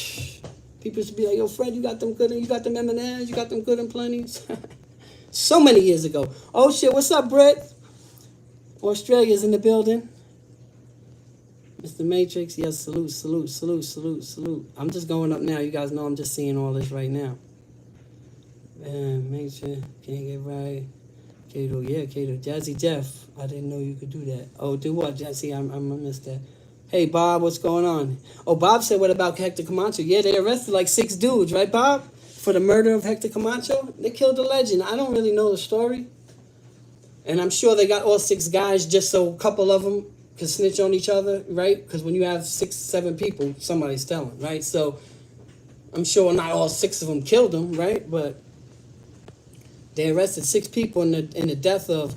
People used to be like, yo, Fred, you got them good, you got them M&Ms, you got them good and plenties. So many years ago. Oh, shit, what's up, Brett? Australia's in the building. Mr. Matrix, yes, salute. I'm just going up now. You guys know I'm just seeing all this right now. Man, Matrix, can't get right. Kato, Jazzy Jeff, I didn't know you could do that. Oh, do what, Jazzy? I missed that. Hey, Bob, what's going on? Oh, Bob said, what about Hector Camacho? Yeah, they arrested like 6 dudes, right, Bob? For the murder of Hector Camacho? They killed the legend. I don't really know the story. And I'm sure they got all 6 guys just so a couple of them can snitch on each other, right? Because when you have 6, 7 people, somebody's telling, right? So I'm sure not all 6 of them killed them, right? But they arrested 6 people in the death of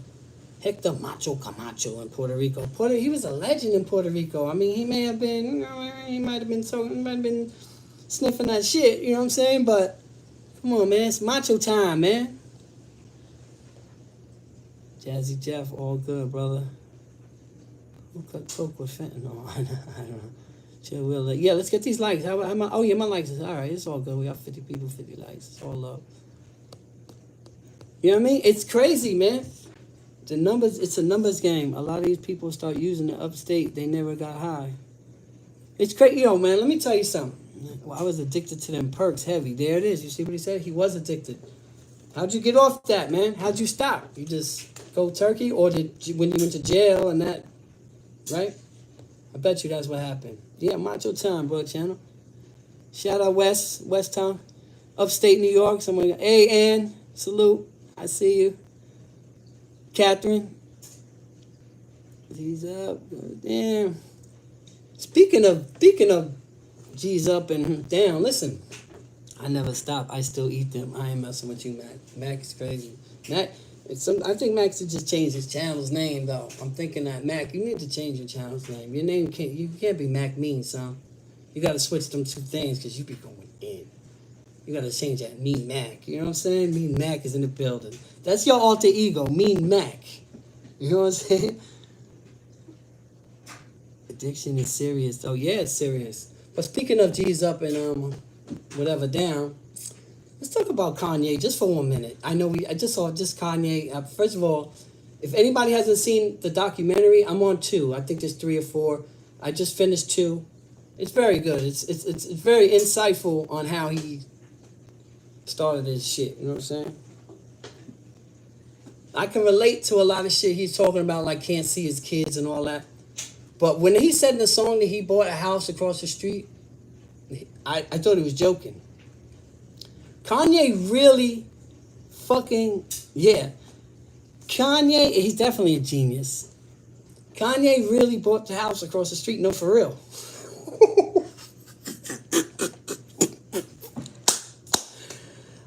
Hector Macho Camacho in Puerto Rico. He was a legend in Puerto Rico. I mean, he may have been, you know, he might have been sniffing that shit, you know what I'm saying? But come on, man, it's macho time, man. Jazzy Jeff, all good, brother. Who cut coke with fentanyl? I don't know. Chill, Will. Yeah, let's get these likes. How my, oh, yeah, my likes is all right. It's all good. We got 50 people, 50 likes. It's all love. You know what I mean? It's crazy, man. The numbers, it's a numbers game. A lot of these people start using it upstate. They never got high. It's crazy. Yo, man, let me tell you something. Well, I was addicted to them perks heavy. There it is. You see what he said? He was addicted. How'd you get off that, man? How'd you stop? You just go turkey? Or did you, when you went to jail and that, right? I bet you that's what happened. Yeah, Macho Time, bro, channel. Shout out West Town, upstate New York. Someone, hey, Ann, salute. I see you. Catherine. G's up. Damn. Speaking of G's up and down, listen. I never stop. I still eat them. I ain't messing with you, Mac. Mac is crazy. Mac, I think Mac should just change his channel's name, though. I'm thinking that, Mac, you need to change your channel's name. Your name you can't be Mac Mean, son. You got to switch them two things because you be going in. You got to change that Mean Mac. You know what I'm saying? Mean Mac is in the building. That's your alter ego, Mean Mac. You know what I'm saying? Addiction is serious. Oh, yeah, it's serious. But speaking of G's up and whatever down, let's talk about Kanye just for 1 minute. I know I just saw Kanye. First of all, if anybody hasn't seen the documentary, I'm on 2. I think there's 3 or 4. I just finished 2. It's very good. It's very insightful on how he started his shit. You know what I'm saying? I can relate to a lot of shit he's talking about, like can't see his kids and all that. But when he said in the song that he bought a house across the street, I thought he was joking. Kanye really fucking, yeah. Kanye, he's definitely a genius. Kanye really bought the house across the street. No, for real.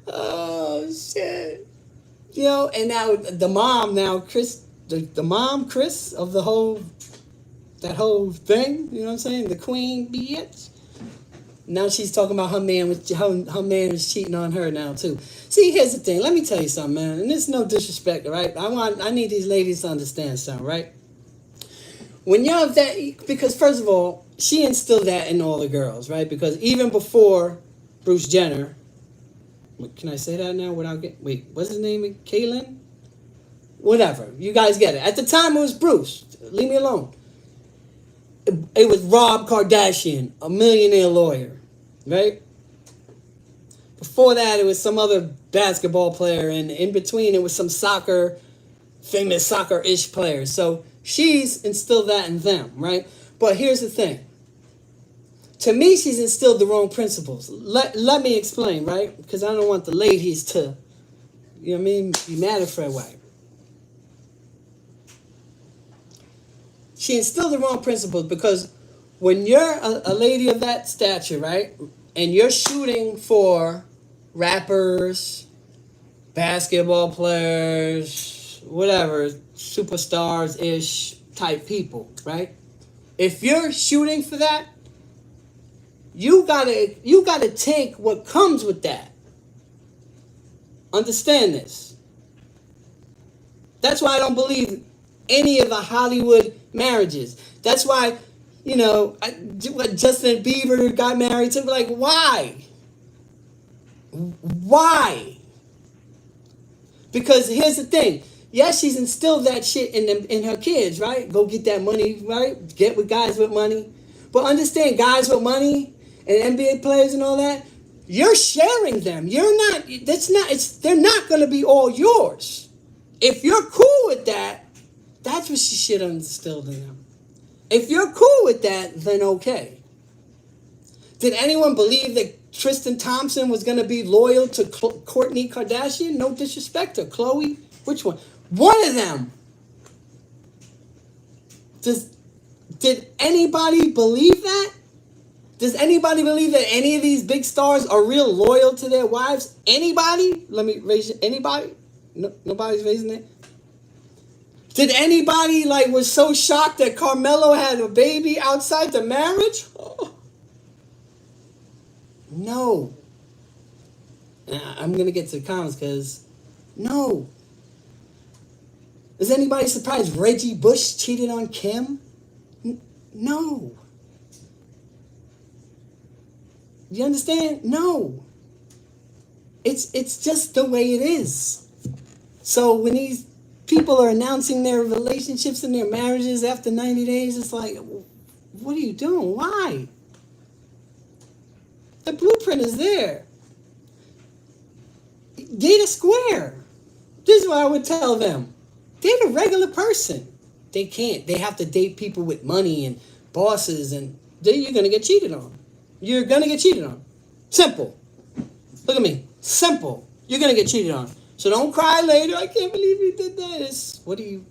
Oh, shit. You know, and now the mom, Chris, the mom, Chris, of that whole thing, you know what I'm saying? The queen bitch. Now she's talking about her man was cheating on her now too. See, here's the thing. Let me tell you something, man. And this is no disrespect, right? I need these ladies to understand something, right? When y'all have that, because first of all, she instilled that in all the girls, right? Because even before Bruce Jenner, can I say that now without getting, wait, what's his name? Kaylin? Whatever. You guys get it. At the time, it was Bruce. Leave me alone. It was Rob Kardashian, a millionaire lawyer, right? Before that, it was some other basketball player, and in between, it was some famous soccer-ish player. So she's instilled that in them, right? But here's the thing. To me, she's instilled the wrong principles. Let me explain, right? Because I don't want the ladies to, you know what I mean, be mad at Fred White. She instilled the wrong principles because when you're a lady of that stature, right, and you're shooting for rappers, basketball players, whatever, superstars-ish type people, right? If you're shooting for that, you gotta take what comes with that. Understand this. That's why I don't believe any of the Hollywood marriages. That's why, you know, Justin Bieber got married to. Like, why? Why? Because here's the thing. Yes, she's instilled that shit in her kids, right? Go get that money, right? Get with guys with money. But understand, guys with money and NBA players and all that, you're sharing them. They're not going to be all yours. If you're cool with that, that's what she should have instilled in them. If you're cool with that, then okay. Did anyone believe that Tristan Thompson was going to be loyal to Kourtney Kardashian? No disrespect to Khloe. Which one? One of them. Did anybody believe that? Does anybody believe that any of these big stars are real loyal to their wives? Anybody? Let me raise you. Anybody? No, nobody's raising it. Did anybody was so shocked that Carmelo had a baby outside the marriage? Oh. No. I'm going to get to the comments because no. Is anybody surprised Reggie Bush cheated on Kim? No. You understand? No. It's just the way it is. So when these people are announcing their relationships and their marriages after 90 days, it's like, what are you doing? Why? The blueprint is there. Date a square. This is what I would tell them. Date a regular person. They can't. They have to date people with money and bosses, and then you're going to get cheated on. You're going to get cheated on. Simple. Look at me. Simple. You're going to get cheated on. So don't cry later. I can't believe you did that. What do you...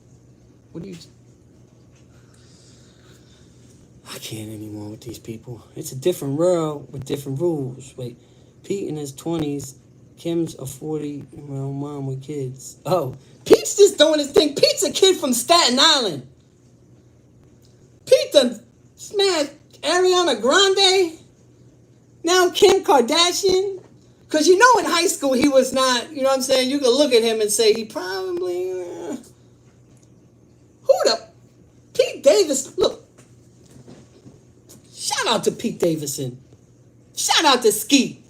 I can't anymore with these people. It's a different world with different rules. Wait, Pete in his 20s, Kim's a 40-year-old mom with kids. Oh, Pete's just doing his thing. Pete's a kid from Staten Island. Pete done smashed Ariana Grande. Now Kim Kardashian. Because you know in high school he was not, you know what I'm saying? You can look at him and say he probably... Who the... Pete Davis... Look. Shout out to Pete Davidson. Shout out to Ski.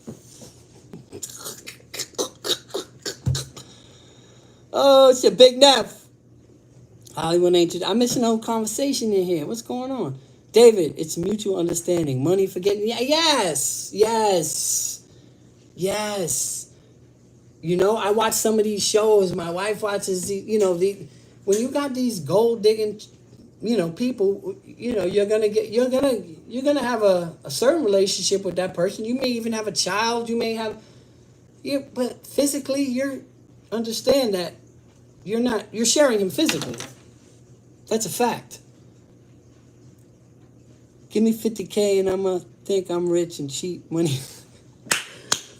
Oh, it's your big Neff. Hollywood ain't... I'm missing a whole conversation in here. What's going on? David, it's mutual understanding. Money for getting... Yes. You know, I watch some of these shows. My wife watches when you got these gold digging, people, you're gonna have a certain relationship with that person. You may even have a child. You may have, but physically, understand that you're sharing him physically. That's a fact. Give me 50K and I'm gonna think I'm rich and cheat money.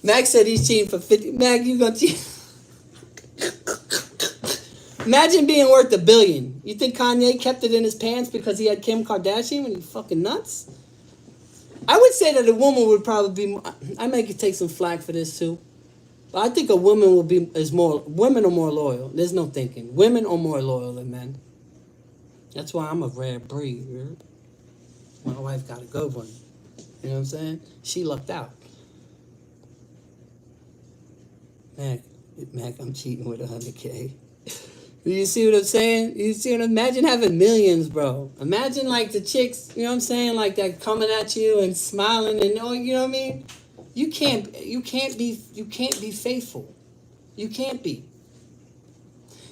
Mac said he's cheating for 50. Mac, you gonna cheat? Imagine being worth $1 billion. You think Kanye kept it in his pants because he had Kim Kardashian when he fucking nuts? I would say that a woman would probably be... I may take some flack for this too. But I think a woman women are more loyal. There's no thinking. Women are more loyal than men. That's why I'm a rare breed. Right? My wife got a good one. You know what I'm saying? She lucked out. Mac, I'm cheating with 100K. You see what I'm saying? Imagine having millions, bro. Imagine like the chicks, you know what I'm saying, like that coming at you and smiling and you know what I mean? You can't be faithful. You can't be.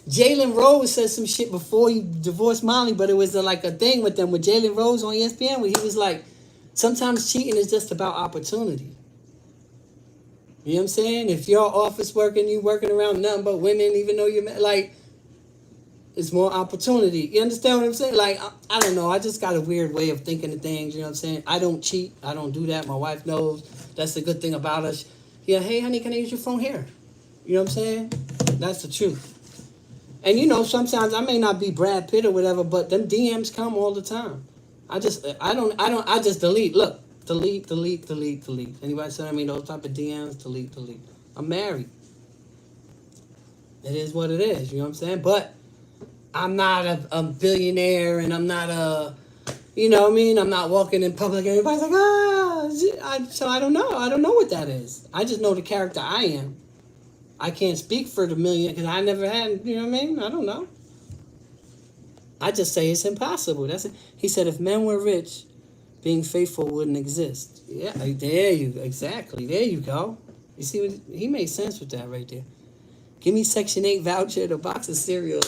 Jalen Rose said some shit before he divorced Molly, but it was like a thing with them with Jalen Rose on ESPN where he was like, sometimes cheating is just about opportunity. You know what I'm saying? If you're office working, you working around nothing but women, even though you're like, it's more opportunity. You understand what I'm saying? Like, I don't know. I just got a weird way of thinking of things. You know what I'm saying? I don't cheat. I don't do that. My wife knows. That's the good thing about us. Yeah, hey, honey, can I use your phone here? You know what I'm saying? That's the truth. And, sometimes I may not be Brad Pitt or whatever, but them DMs come all the time. I just delete. Look. Delete. Anybody send me those type of DMs? Delete. I'm married. It is what it is. You know what I'm saying? But I'm not a billionaire, and I'm not I'm not walking in public. Everybody's like, so I don't know. I don't know what that is. I just know the character I am. I can't speak for the million because I never had. You know what I mean? I don't know. I just say it's impossible. That's it. He said if men were rich, being faithful wouldn't exist. Yeah, there you go. You see what he made sense with that right there. Give me Section 8 voucher and a box of cereal.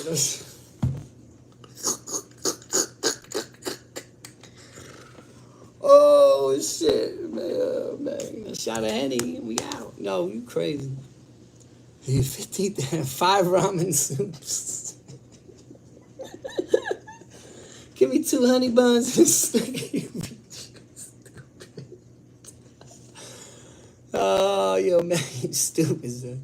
Oh shit, man. A shot of Henny, we out. No, you crazy. 5 ramen soups. Give me 2 honey buns and oh, yo, man, you stupid, son.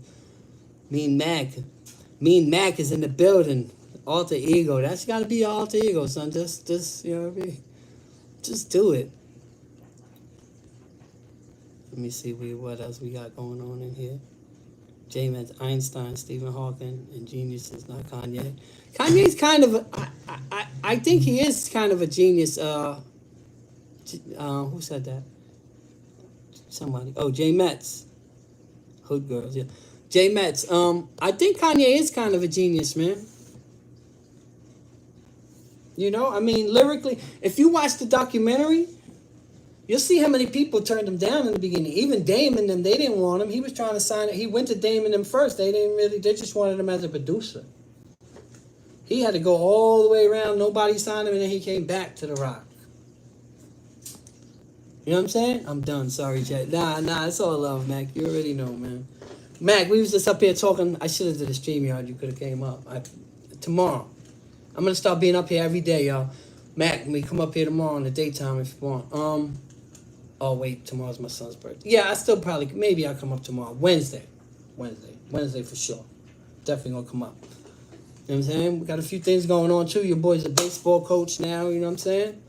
Mean Mac is in the building. Alter ego. That's got to be your alter ego, son. Just, you know what I mean? Just do it. Let me see what else we got going on in here. James Einstein, Stephen Hawking, and geniuses, not Kanye. Kanye's kind of, I think he is kind of a genius. Who said that? Somebody. Oh, Jay Metz. Hood Girls, yeah. Jay Metz. I think Kanye is kind of a genius, man. You know, I mean, lyrically, if you watch the documentary, you'll see how many people turned him down in the beginning. Even Dame and them, they didn't want him. He was trying to sign it. He went to Dame and them first. They just wanted him as a producer. He had to go all the way around. Nobody signed him, and then he came back to The Rock. You know what I'm saying? I'm done. Sorry, Chet. Nah, it's all love, Mac. You already know, man. Mac, we was just up here talking. I should have did a StreamYard. You could have came up. Tomorrow. I'm going to start being up here every day, y'all. Mac, we come up here tomorrow in the daytime if you want. Oh, wait. Tomorrow's my son's birthday. Yeah, I still probably... Maybe I'll come up tomorrow. Wednesday for sure. Definitely going to come up. You know what I'm saying? We got a few things going on, too. Your boy's a baseball coach now. You know what I'm saying?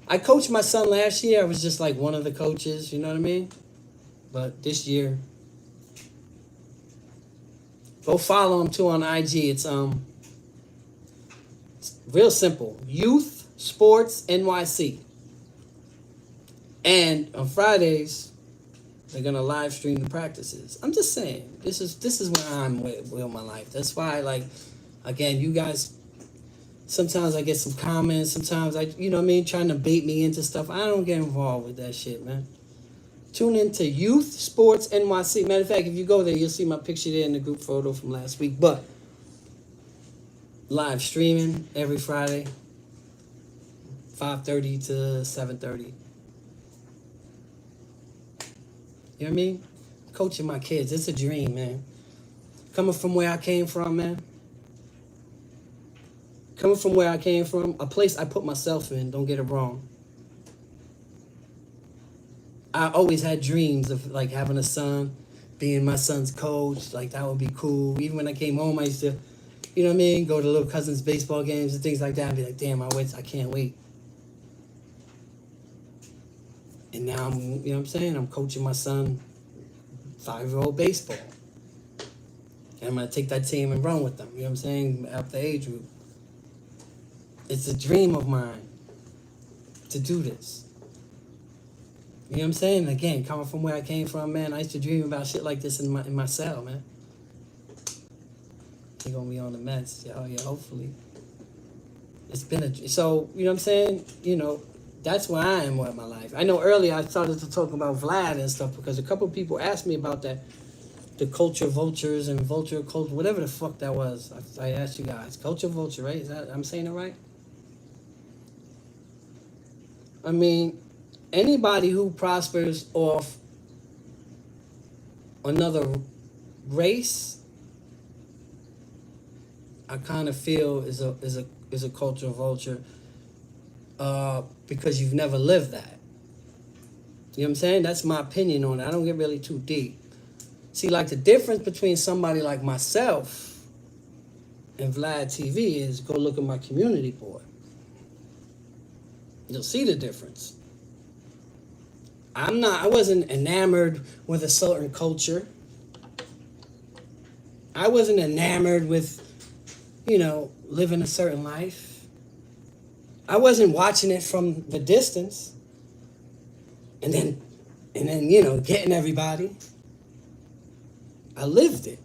I coached my son last year. I was just like one of the coaches. You know what I mean? But this year... Go follow him, too, on IG. It's real simple. Youth Sports NYC. And on Fridays, they're gonna live stream the practices. I'm just saying, this is where I'm with my life. That's why, like, again, you guys. Sometimes I get some comments. Sometimes you know what I mean, trying to bait me into stuff. I don't get involved with that shit, man. Tune into Youth Sports NYC. Matter of fact, if you go there, you'll see my picture there in the group photo from last week. But live streaming every Friday, 5:30 to 7:30. You know what I mean? Coaching my kids. It's a dream, man. Coming from where I came from, man. Coming from where I came from, a place I put myself in, don't get it wrong. I always had dreams of, like, having a son, being my son's coach. Like, that would be cool. Even when I came home, I used to, you know what I mean, go to little cousins' baseball games and things like that. I'd be like, damn, I can't wait. And now I'm, you know what I'm saying, I'm coaching my son 5-year-old baseball. And I'm going to take that team and run with them, you know what I'm saying, up the age group. It's a dream of mine to do this. You know what I'm saying? Again, coming from where I came from, man, I used to dream about shit like this in my cell, man. They're going to be on the Mets. Oh, yeah, hopefully. It's been so, you know what I'm saying? You know, that's where I am with my life. I know earlier I started to talk about Vlad and stuff because a couple of people asked me about that. The culture vultures and vulture culture, whatever the fuck that was. I asked you guys. Culture vulture, right? Is that, I'm saying it right? I mean, anybody who prospers off another race, I kind of feel is a culture vulture because you've never lived that. You know what I'm saying? That's my opinion on it. I don't get really too deep. See, like, the difference between somebody like myself and Vlad TV is go look at my community board. You'll see the difference. I wasn't enamored with a certain culture. I wasn't enamored with, you know, living a certain life. I wasn't watching it from the distance and then, you know, getting everybody. I lived it.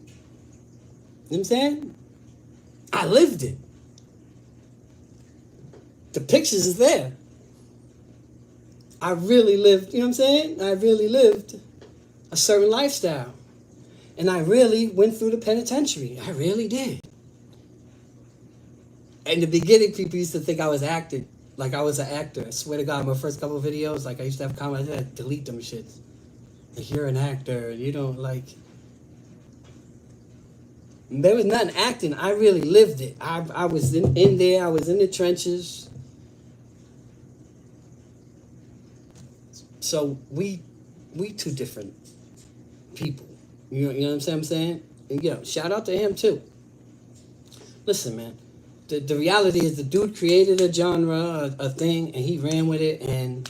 You know what I'm saying? I lived it. The pictures is there. I really lived, you know what I'm saying? I really lived a certain lifestyle. And I really went through the penitentiary. I really did. In the beginning, people used to think I was acting, like I was an actor. I swear to God, my first couple of videos, like I used to have comments, I had to delete them shits. Like, you're an actor, and you don't, like... There was nothing acting. I really lived it. I was in there. I was in the trenches. So we two different people. You know what I'm saying? And, you know, shout out to him too. Listen, man. The reality is the dude created a genre, a thing, and he ran with it, and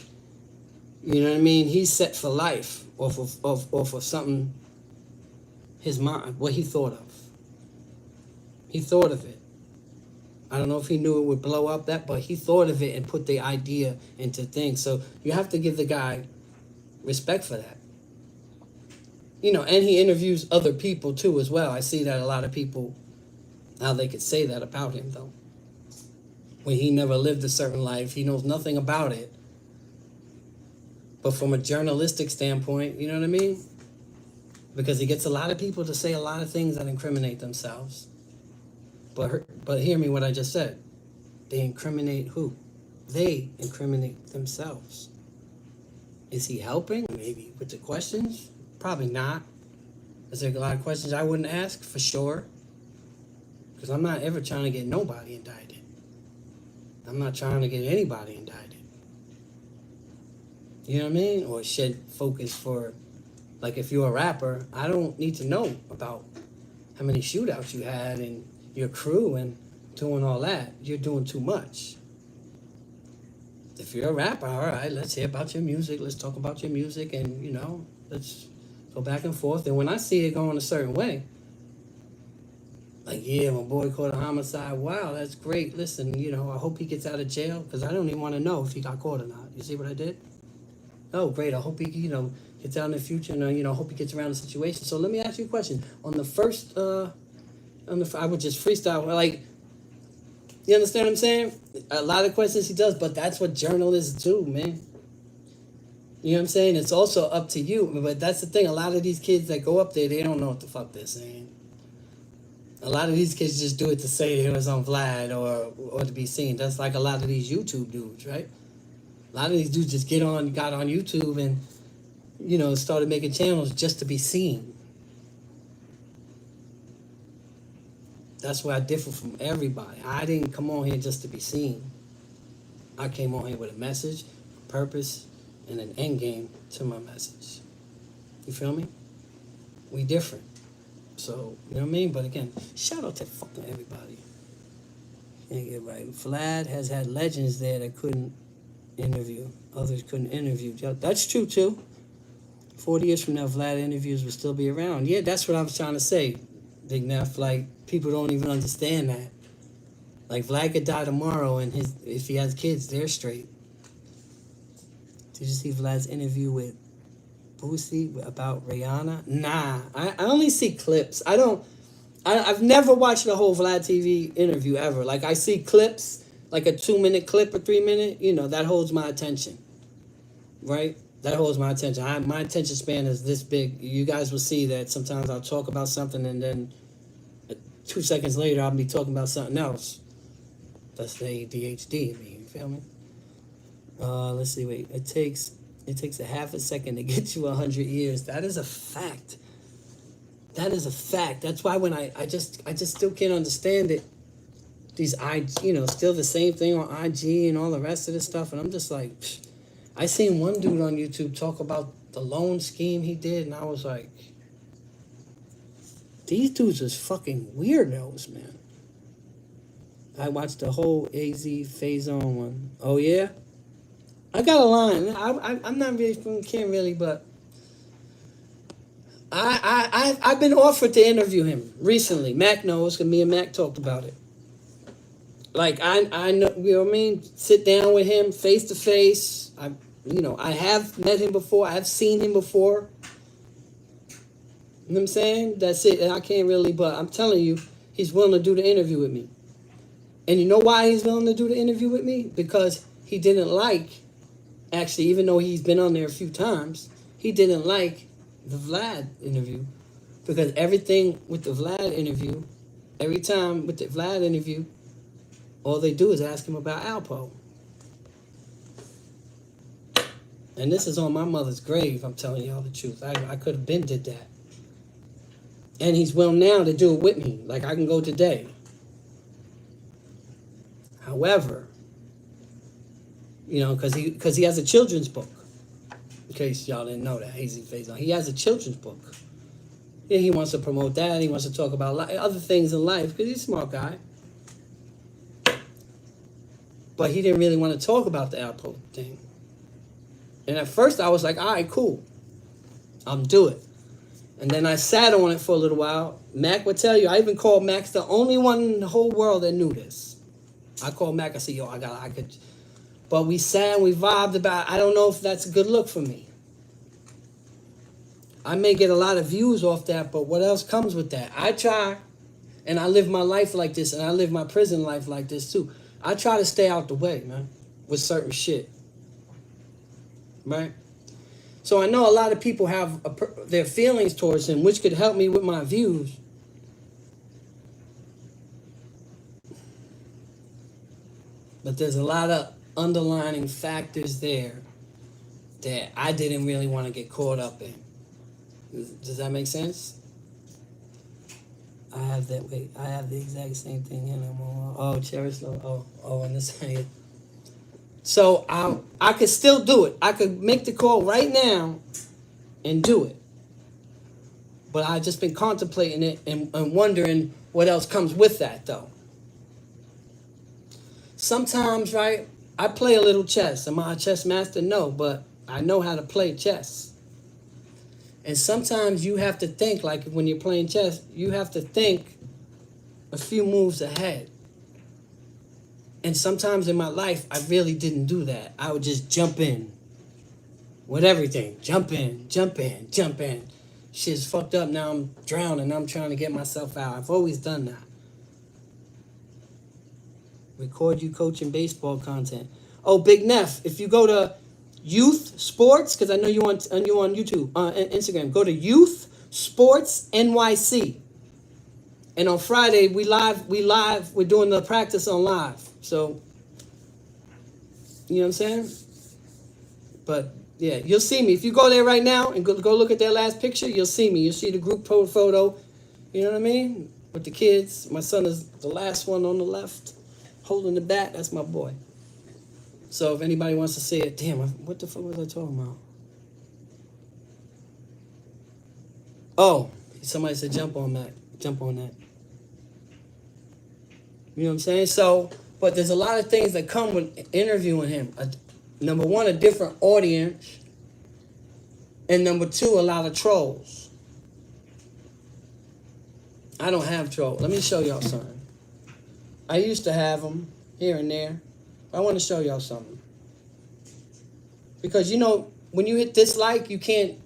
you know what I mean? He's set for life off of something, his mind, what he thought of. He thought of it. I don't know if he knew it would blow up that, but he thought of it and put the idea into things. So you have to give the guy respect for that. You know, and he interviews other people too as well. I see that a lot of people, how they could say that about him though. When he never lived a certain life, he knows nothing about it. But from a journalistic standpoint, you know what I mean? Because he gets a lot of people to say a lot of things that incriminate themselves. But hear me what I just said. They incriminate who? They incriminate themselves. Is he helping? Maybe. With the questions? Probably not. Is there a lot of questions I wouldn't ask? For sure. Because I'm not ever trying to get nobody indicted. I'm not trying to get anybody indicted. You know what I mean? Or shed focus for, like if you're a rapper, I don't need to know about how many shootouts you had and your crew and doing all that. You're doing too much. If you're a rapper, all right, let's hear about your music. Let's talk about your music and, you know, let's go back and forth. And when I see it going a certain way, like, yeah, my boy caught a homicide. Wow, that's great. Listen, you know, I hope he gets out of jail because I don't even want to know if he got caught or not. You see what I did? Oh, great. I hope he, you know, gets out in the future and, you know, I hope he gets around the situation. So let me ask you a question. On the first, I would just freestyle. Like, you understand what I'm saying? A lot of questions he does, but that's what journalists do, man. You know what I'm saying? It's also up to you. But that's the thing. A lot of these kids that go up there, they don't know what the fuck they're saying. A lot of these kids just do it to say it was on Vlad or to be seen. That's like a lot of these YouTube dudes, right? A lot of these dudes just got on YouTube and, you know, started making channels just to be seen. That's where I differ from everybody. I didn't come on here just to be seen. I came on here with a message, a purpose, and an end game to my message. You feel me? We different. So, you know what I mean? But again, shout out to fucking everybody. Yeah, get right. Vlad has had legends there that couldn't interview. Others couldn't interview. That's true too. 40 years from now, Vlad interviews will still be around. Yeah, that's what I was trying to say, Big Neff. Like, people don't even understand that. Like, Vlad could die tomorrow, and if he has kids, they're straight. Did you see Vlad's interview with Boosie about Rihanna? Nah, I only see clips. I've never watched the whole Vlad TV interview ever. Like, I see clips, like a 2-minute clip or 3-minute, you know, that holds my attention. Right? That holds my attention. My attention span is this big. You guys will see that sometimes I'll talk about something and then 2 seconds later I'll be talking about something else. That's the ADHD in me, you feel me? Let's see, wait. It takes a half a second to get you 100 years. That is a fact. That is a fact. That's why when I just still can't understand it. These still the same thing on IG and all the rest of this stuff, and I'm just like, psh. I seen one dude on YouTube talk about the loan scheme he did, and I was like, these dudes is fucking weirdos, man. I watched the whole AZ Phase On one. Oh yeah? I got a line. I'm not really can't really, but I've been offered to interview him recently. Mac knows, because me and Mac talked about it. Like, I know, you know what I mean? Sit down with him face to face. I have met him before. I have seen him before. You know what I'm saying? That's it. And I can't really, but I'm telling you, he's willing to do the interview with me. And you know why he's willing to do the interview with me? Because he didn't like, actually, even though he's been on there a few times, he didn't like the Vlad interview. Because everything with the Vlad interview, every time with the Vlad interview, all they do is ask him about Alpo. And this is on my mother's grave, I'm telling y'all the truth. I could have been did that. And he's willing now to do it with me. Like, I can go today. However, because he has a children's book. In case y'all didn't know that, Hazy Phase On. He has a children's book. Yeah, he wants to promote that. He wants to talk about other things in life, because he's a smart guy. But he didn't really want to talk about the Alpo thing. And at first I was like, all right, cool. I'll do it. And then I sat on it for a little while. Mac would tell you, I even called Max the only one in the whole world that knew this. I called Mac. I said, yo, I could. But we sang, we vibed about. I don't know if that's a good look for me. I may get a lot of views off that, but what else comes with that? I try, and I live my life like this, and I live my prison life like this too. I try to stay out the way, man, with certain shit. Right? So I know a lot of people have their feelings towards him, which could help me with my views. But there's a lot of underlining factors there that I didn't really want to get caught up in. Does that make sense? I have that. Wait, I have the exact same thing in them. Oh, cherish love. Oh, and this ain't. So I could still do it. I could make the call right now and do it. But I've just been contemplating it and wondering what else comes with that, though. Sometimes, right, I play a little chess. Am I a chess master? No, but I know how to play chess. And sometimes you have to think, like when you're playing chess, you have to think a few moves ahead. And sometimes in my life, I really didn't do that. I would just jump in with everything. Jump in. Shit's fucked up. Now I'm drowning. I'm trying to get myself out. I've always done that. Record you coaching baseball content. Oh, Big Neff, if you go to Youth Sports, because I know you on YouTube, Instagram, go to Youth Sports NYC. And on Friday, we're doing the practice on live. So, you know what I'm saying? But, yeah, you'll see me. If you go there right now and go look at their last picture, you'll see me. You'll see the group photo, you know what I mean? With the kids. My son is the last one on the left, holding the bat. That's my boy. So if anybody wants to see it, damn, what the fuck was I talking about? Oh, somebody said jump on that. You know what I'm saying? So, but there's a lot of things that come with interviewing him. Number one, a different audience. And number two, a lot of trolls. I don't have trolls. Let me show y'all something. I used to have them here and there. I want to show y'all something. Because, you know, when you hit dislike, you can't...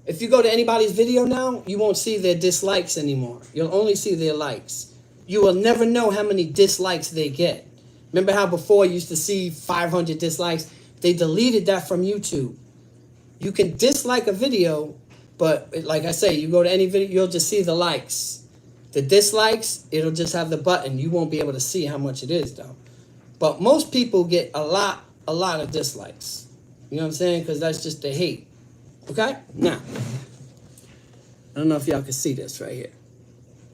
If you go to anybody's video now, you won't see their dislikes anymore. You'll only see their likes. You will never know how many dislikes they get. Remember how before you used to see 500 dislikes? They deleted that from YouTube. You can dislike a video, but like I say, you go to any video, you'll just see the likes. The dislikes, it'll just have the button. You won't be able to see how much it is, though. But most people get a lot of dislikes. You know what I'm saying? Because that's just the hate. Okay? Now, I don't know if y'all can see this right here.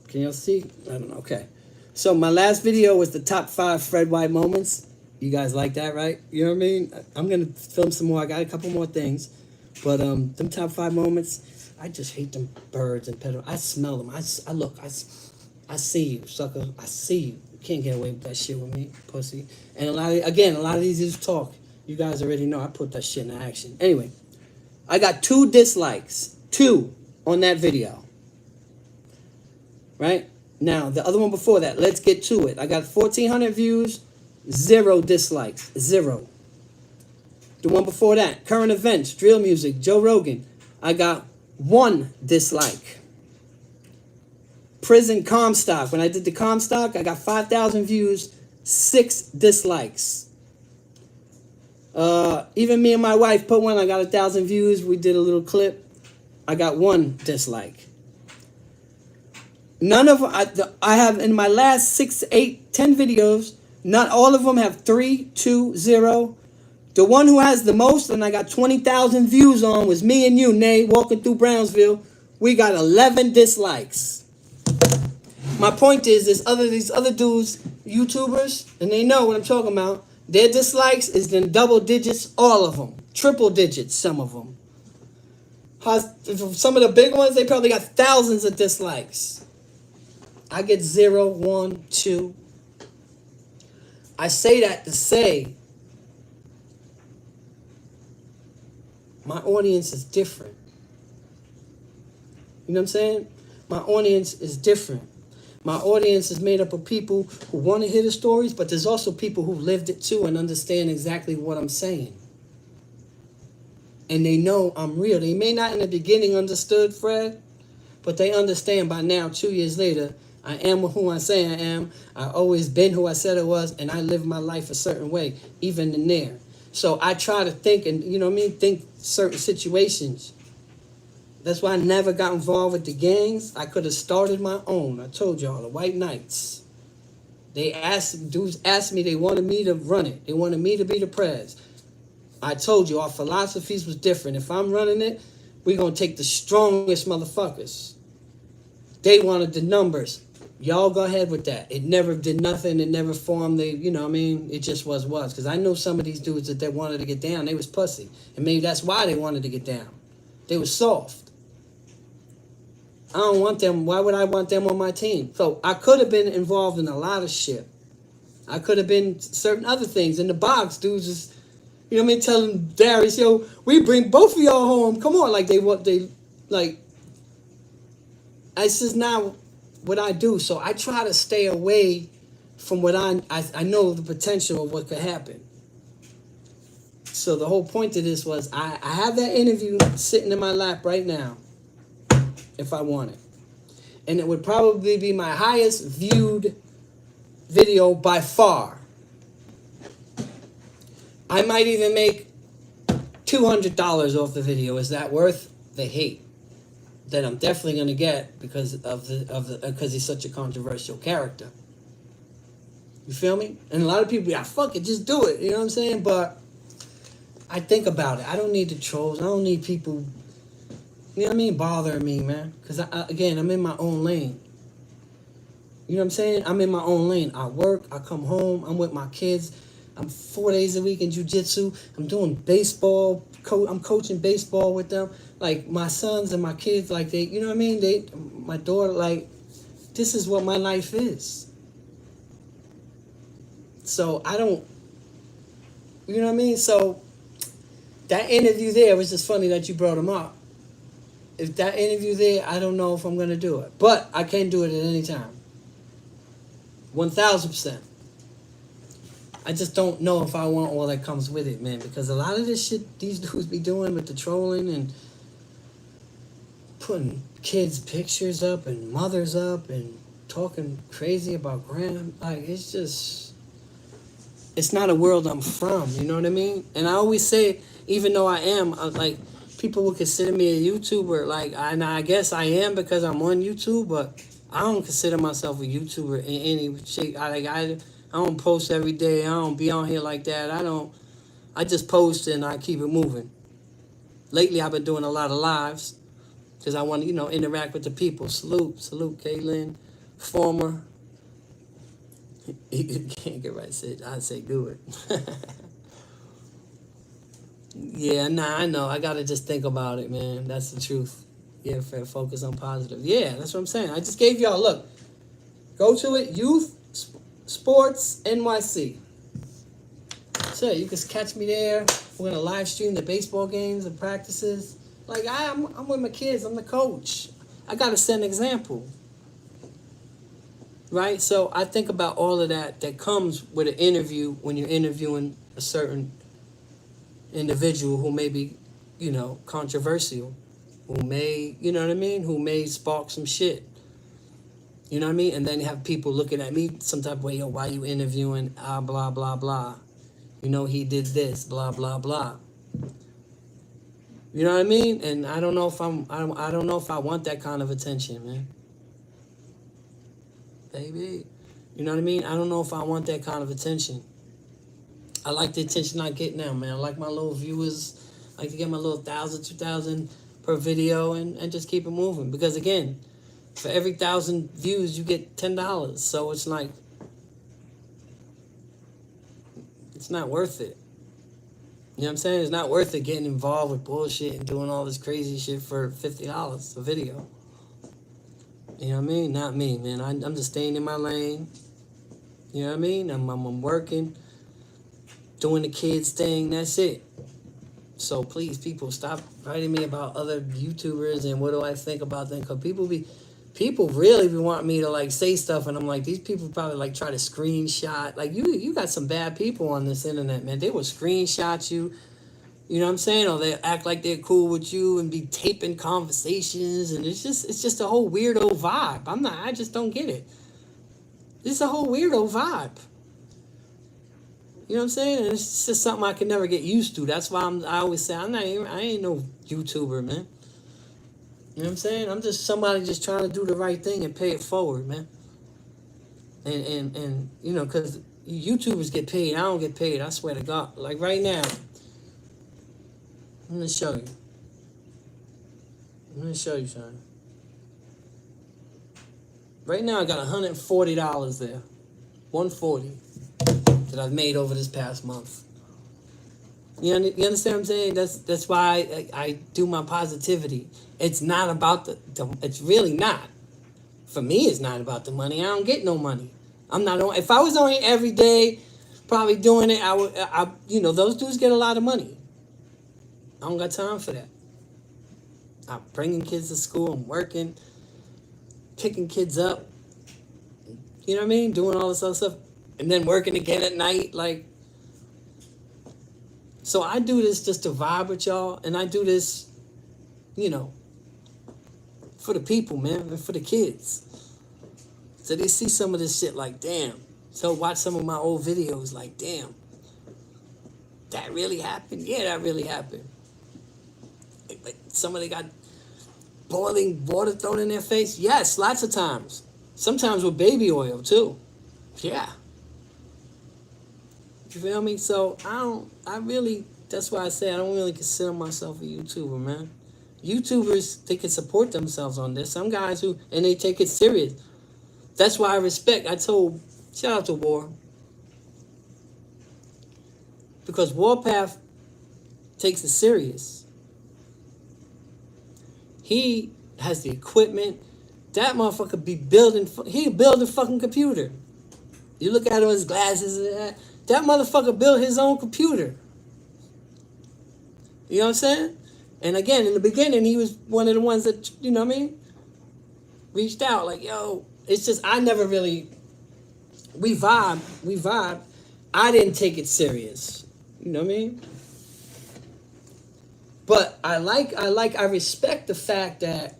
Can y'all see? I don't know. Okay. So my last video was the top 5 Fred White moments. You guys like that, right? You know what I mean? I'm going to film some more. I got a couple more things. But them top 5 moments, I just hate them birds and pedal. I smell them. I look. I see you, sucker. I see you. You can't get away with that shit with me, pussy. And a lot of these is talk. You guys already know I put that shit in action. Anyway, I got 2 dislikes. 2 on that video. Right? Now, the other one before that, let's get to it. I got 1,400 views, 0 dislikes. 0. The one before that, current events, drill music, Joe Rogan. I got 1 dislike. Prison Comstock. When I did the Comstock, I got 5,000 views, 6 dislikes. Even me and my wife put one. I got 1,000 views. We did a little clip. I got 1 dislike. None of I have in my last 6, 8, 10 videos. Not all of them have 3, 2, 0. The one who has the most, and I got 20,000 views on, was me and you, Nay, walking through Brownsville. We got 11 dislikes. My point is, these other dudes, YouTubers, and they know what I'm talking about. Their dislikes is in double digits, all of them. Triple digits, some of them. Some of the big ones, they probably got thousands of dislikes. I get 0, 1, 2. I say that to say my audience is different. You know what I'm saying? My audience is different. My audience is made up of people who want to hear the stories, but there's also people who lived it too and understand exactly what I'm saying. And they know I'm real. They may not in the beginning understood, Fred, but they understand by now, 2 years later, I am who I say I am. I always been who I said I was, and I live my life a certain way, even in there. So I try to think and, you know what I mean, think certain situations. That's why I never got involved with the gangs. I could have started my own. I told y'all, the White Knights. Dudes asked me, they wanted me to run it. They wanted me to be the prez. I told you, our philosophies was different. If I'm running it, we're going to take the strongest motherfuckers. They wanted the numbers. Y'all go ahead with that. It never did nothing. It never formed the, you know what I mean? It just was. Because I know some of these dudes that they wanted to get down, they was pussy. And maybe that's why they wanted to get down. They was soft. I don't want them. Why would I want them on my team? So I could have been involved in a lot of shit. I could have been certain other things. In the box, dudes just, you know what I mean, telling Darius, yo, we bring both of y'all home. Come on. It's just not what I do. So I try to stay away from what I know the potential of what could happen. So the whole point of this was I have that interview sitting in my lap right now if I want it. And it would probably be my highest viewed video by far. I might even make $200 off the video. Is that worth the hate that I'm definitely going to get because he's such a controversial character? You feel me? And a lot of people, yeah, fuck it, just do it. You know what I'm saying? But I think about it. I don't need the trolls. I don't need people, you know what I mean, bothering me, man. Because, again, I'm in my own lane. You know what I'm saying? I'm in my own lane. I work. I come home. I'm with my kids. I'm 4 days a week in jiu-jitsu. I'm doing baseball. I'm coaching baseball with them. Like, my sons and my kids, like, they, you know what I mean? My daughter, like, this is what my life is. So, I don't, you know what I mean? So, that interview there was just funny that you brought him up. If that interview there, I don't know if I'm going to do it. But I can do it at any time. 1,000%. I just don't know if I want all that comes with it, man. Because a lot of this shit these dudes be doing with the trolling and putting kids' pictures up and mothers up and talking crazy about like, it's just, it's not a world I'm from, you know what I mean? And I always say, even though I am, like, people would consider me a YouTuber. Like, I guess I am because I'm on YouTube, but I don't consider myself a YouTuber in any shape. I don't post every day. I don't be on here like that. I just post and I keep it moving. Lately, I've been doing a lot of lives because I want to, interact with the people. Salute, Caitlin, former. You can't get right. I say do it. Yeah, I know. I got to just think about it, man. That's the truth. Yeah, focus on positive. Yeah, that's what I'm saying. I just gave y'all, look, go to it, Youth Sports NYC. So you can catch me there. We're going to live stream the baseball games and practices. Like, I'm with my kids. I'm the coach. I got to set an example. Right? So I think about all of that comes with an interview when you're interviewing a certain individual who may be, controversial, who may, you know what I mean, who may spark some shit. You know what I mean? And then you have people looking at me some type of way, yo, why you interviewing, blah, blah, blah. He did this, blah, blah, blah. You know what I mean? And I don't know if I don't know if I want that kind of attention, man. Baby. You know what I mean? I don't know if I want that kind of attention. I like the attention I get now, man. I like my little viewers. I like to get my little 1,000, 2,000 per video and just keep it moving. Because, again, for every 1,000 views, you get $10. So it's like, it's not worth it. You know what I'm saying? It's not worth it getting involved with bullshit and doing all this crazy shit for $50 a video. You know what I mean? Not me, man. I'm just staying in my lane. You know what I mean? I'm working, doing the kids thing. That's it. So please, people, stop writing me about other YouTubers and what do I think about them. Because people be people really be wanting me to like say stuff, and I'm like, these people probably like try to screenshot. Like you got some bad people on this internet, man. They will screenshot you. You know what I'm saying? Or they act like they're cool with you and be taping conversations, and it's just a whole weirdo vibe. I just don't get it. It's a whole weirdo vibe. You know what I'm saying? And it's just something I can never get used to. That's why I always say I ain't no YouTuber, man. You know what I'm saying? I'm just somebody just trying to do the right thing and pay it forward, man. And you know, because YouTubers get paid. I don't get paid. I swear to God. Like right now, I'm going to show you. I'm going to show you something. Right now, I got $140 there. $140 that I've made over this past month. You understand what I'm saying? That's why I do my positivity. It's not about it's really not. For me, it's not about the money. I don't get no money. I'm not on. If I was on it every day, probably doing it, you know, those dudes get a lot of money. I don't got time for that. I'm bringing kids to school. I'm working, picking kids up. You know what I mean? Doing all this other stuff. And then working again at night. Like, so I do this just to vibe with y'all. And I do this, you know, for the people, man. And for the kids. So they see some of this shit like, damn. So watch some of my old videos like, damn. That really happened? Yeah, that really happened. Like somebody got boiling water thrown in their face? Yes, lots of times. Sometimes with baby oil too. Yeah. You feel me? So that's why I say I don't really consider myself a YouTuber, man. YouTubers, they can support themselves on this. Some guys and they take it serious. That's why I respect. Shout out to War. Because Warpath takes it serious. He has the equipment. That motherfucker be building. He build a fucking computer. You look at him, his glasses and that. That motherfucker built his own computer. You know what I'm saying? And again, in the beginning, he was one of the ones that, you know what I mean? Reached out like, yo, it's just, I never really, we vibe. I didn't take it serious. You know what I mean? But I respect the fact that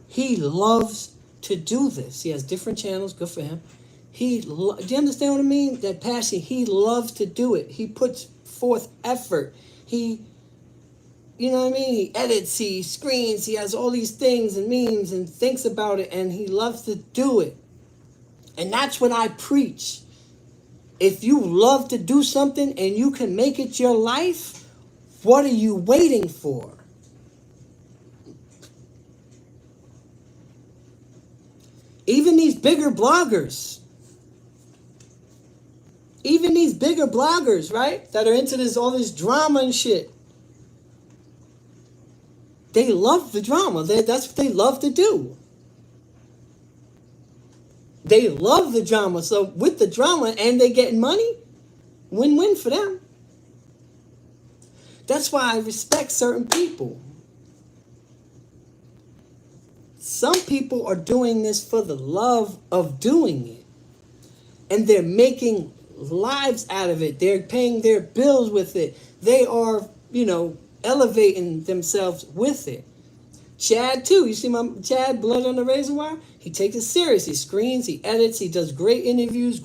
he loves to do this. He has different channels, good for him. Do you understand what I mean? That passion, he loves to do it. He puts forth effort. You know what I mean? He edits, he screens, he has all these things and memes and thinks about it, and he loves to do it. And that's what I preach. If you love to do something and you can make it your life, what are you waiting for? Even these bigger bloggers, right? That are into all this drama and shit. They love the drama. That's what they love to do. They love the drama. So with the drama and they getting money, win-win for them. That's why I respect certain people. Some people are doing this for the love of doing it. And they're making lives out of it. They're paying their bills with it. They are, you know, elevating themselves with it. Chad too. You see my Chad, Blood on the Razor Wire? He takes it serious. He screens, he edits, he does great interviews,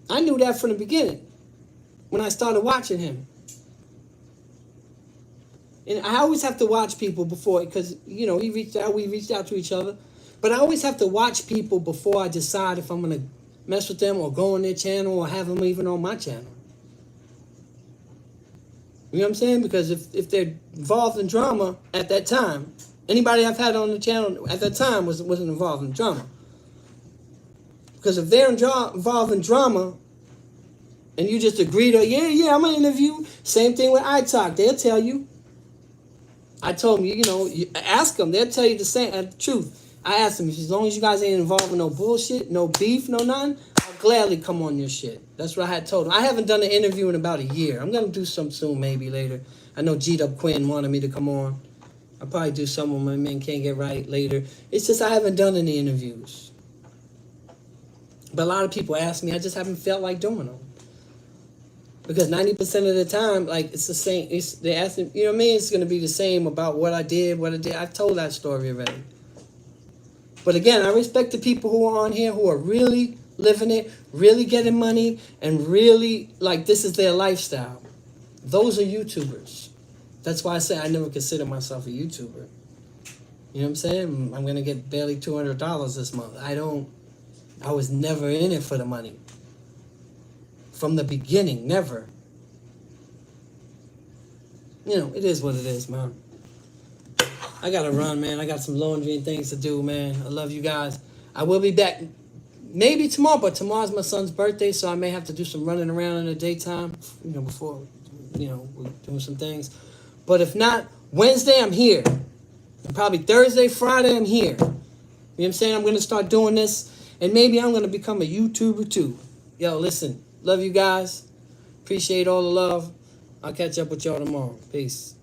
I knew that from the beginning when I started watching him. And I always have to watch people before, because, you know, we reached out to each other. But I always have to watch people before I decide if I'm going to mess with them or go on their channel or have them even on my channel. You know what I'm saying? Because if they're involved in drama at that time, anybody I've had on the channel at that time wasn't involved in drama. Because if they're involved in drama, and you just agree to, yeah, I'm going to interview. Same thing with iTalk. They'll tell you. I told them, you know, ask them. They'll tell you the same truth. I asked them, as long as you guys ain't involved with no bullshit, no beef, no nothing, I'll gladly come on your shit. That's what I had told them. I haven't done an interview in about a year. I'm going to do some soon, maybe later. I know G-Dub Quinn wanted me to come on. I'll probably do some when my men can't get right later. It's just I haven't done any interviews. But a lot of people ask me, I just haven't felt like doing them. Because 90% of the time, like, it's the same. They ask me, you know what I mean? It's going to be the same about what I did. I've told that story already. But again, I respect the people who are on here who are really living it, really getting money, and really, like, this is their lifestyle. Those are YouTubers. That's why I say I never consider myself a YouTuber. You know what I'm saying? I'm going to get barely $200 this month. I was never in it for the money. From the beginning, never. You know, it is what it is, man. I got to run, man. I got some laundry and things to do, man. I love you guys. I will be back maybe tomorrow, but tomorrow's my son's birthday, so I may have to do some running around in the daytime, you know, before, you know, we're doing some things. But if not, Wednesday I'm here. And probably Thursday, Friday I'm here. You know what I'm saying? I'm going to start doing this, and maybe I'm going to become a YouTuber too. Yo, listen, love you guys. Appreciate all the love. I'll catch up with y'all tomorrow. Peace.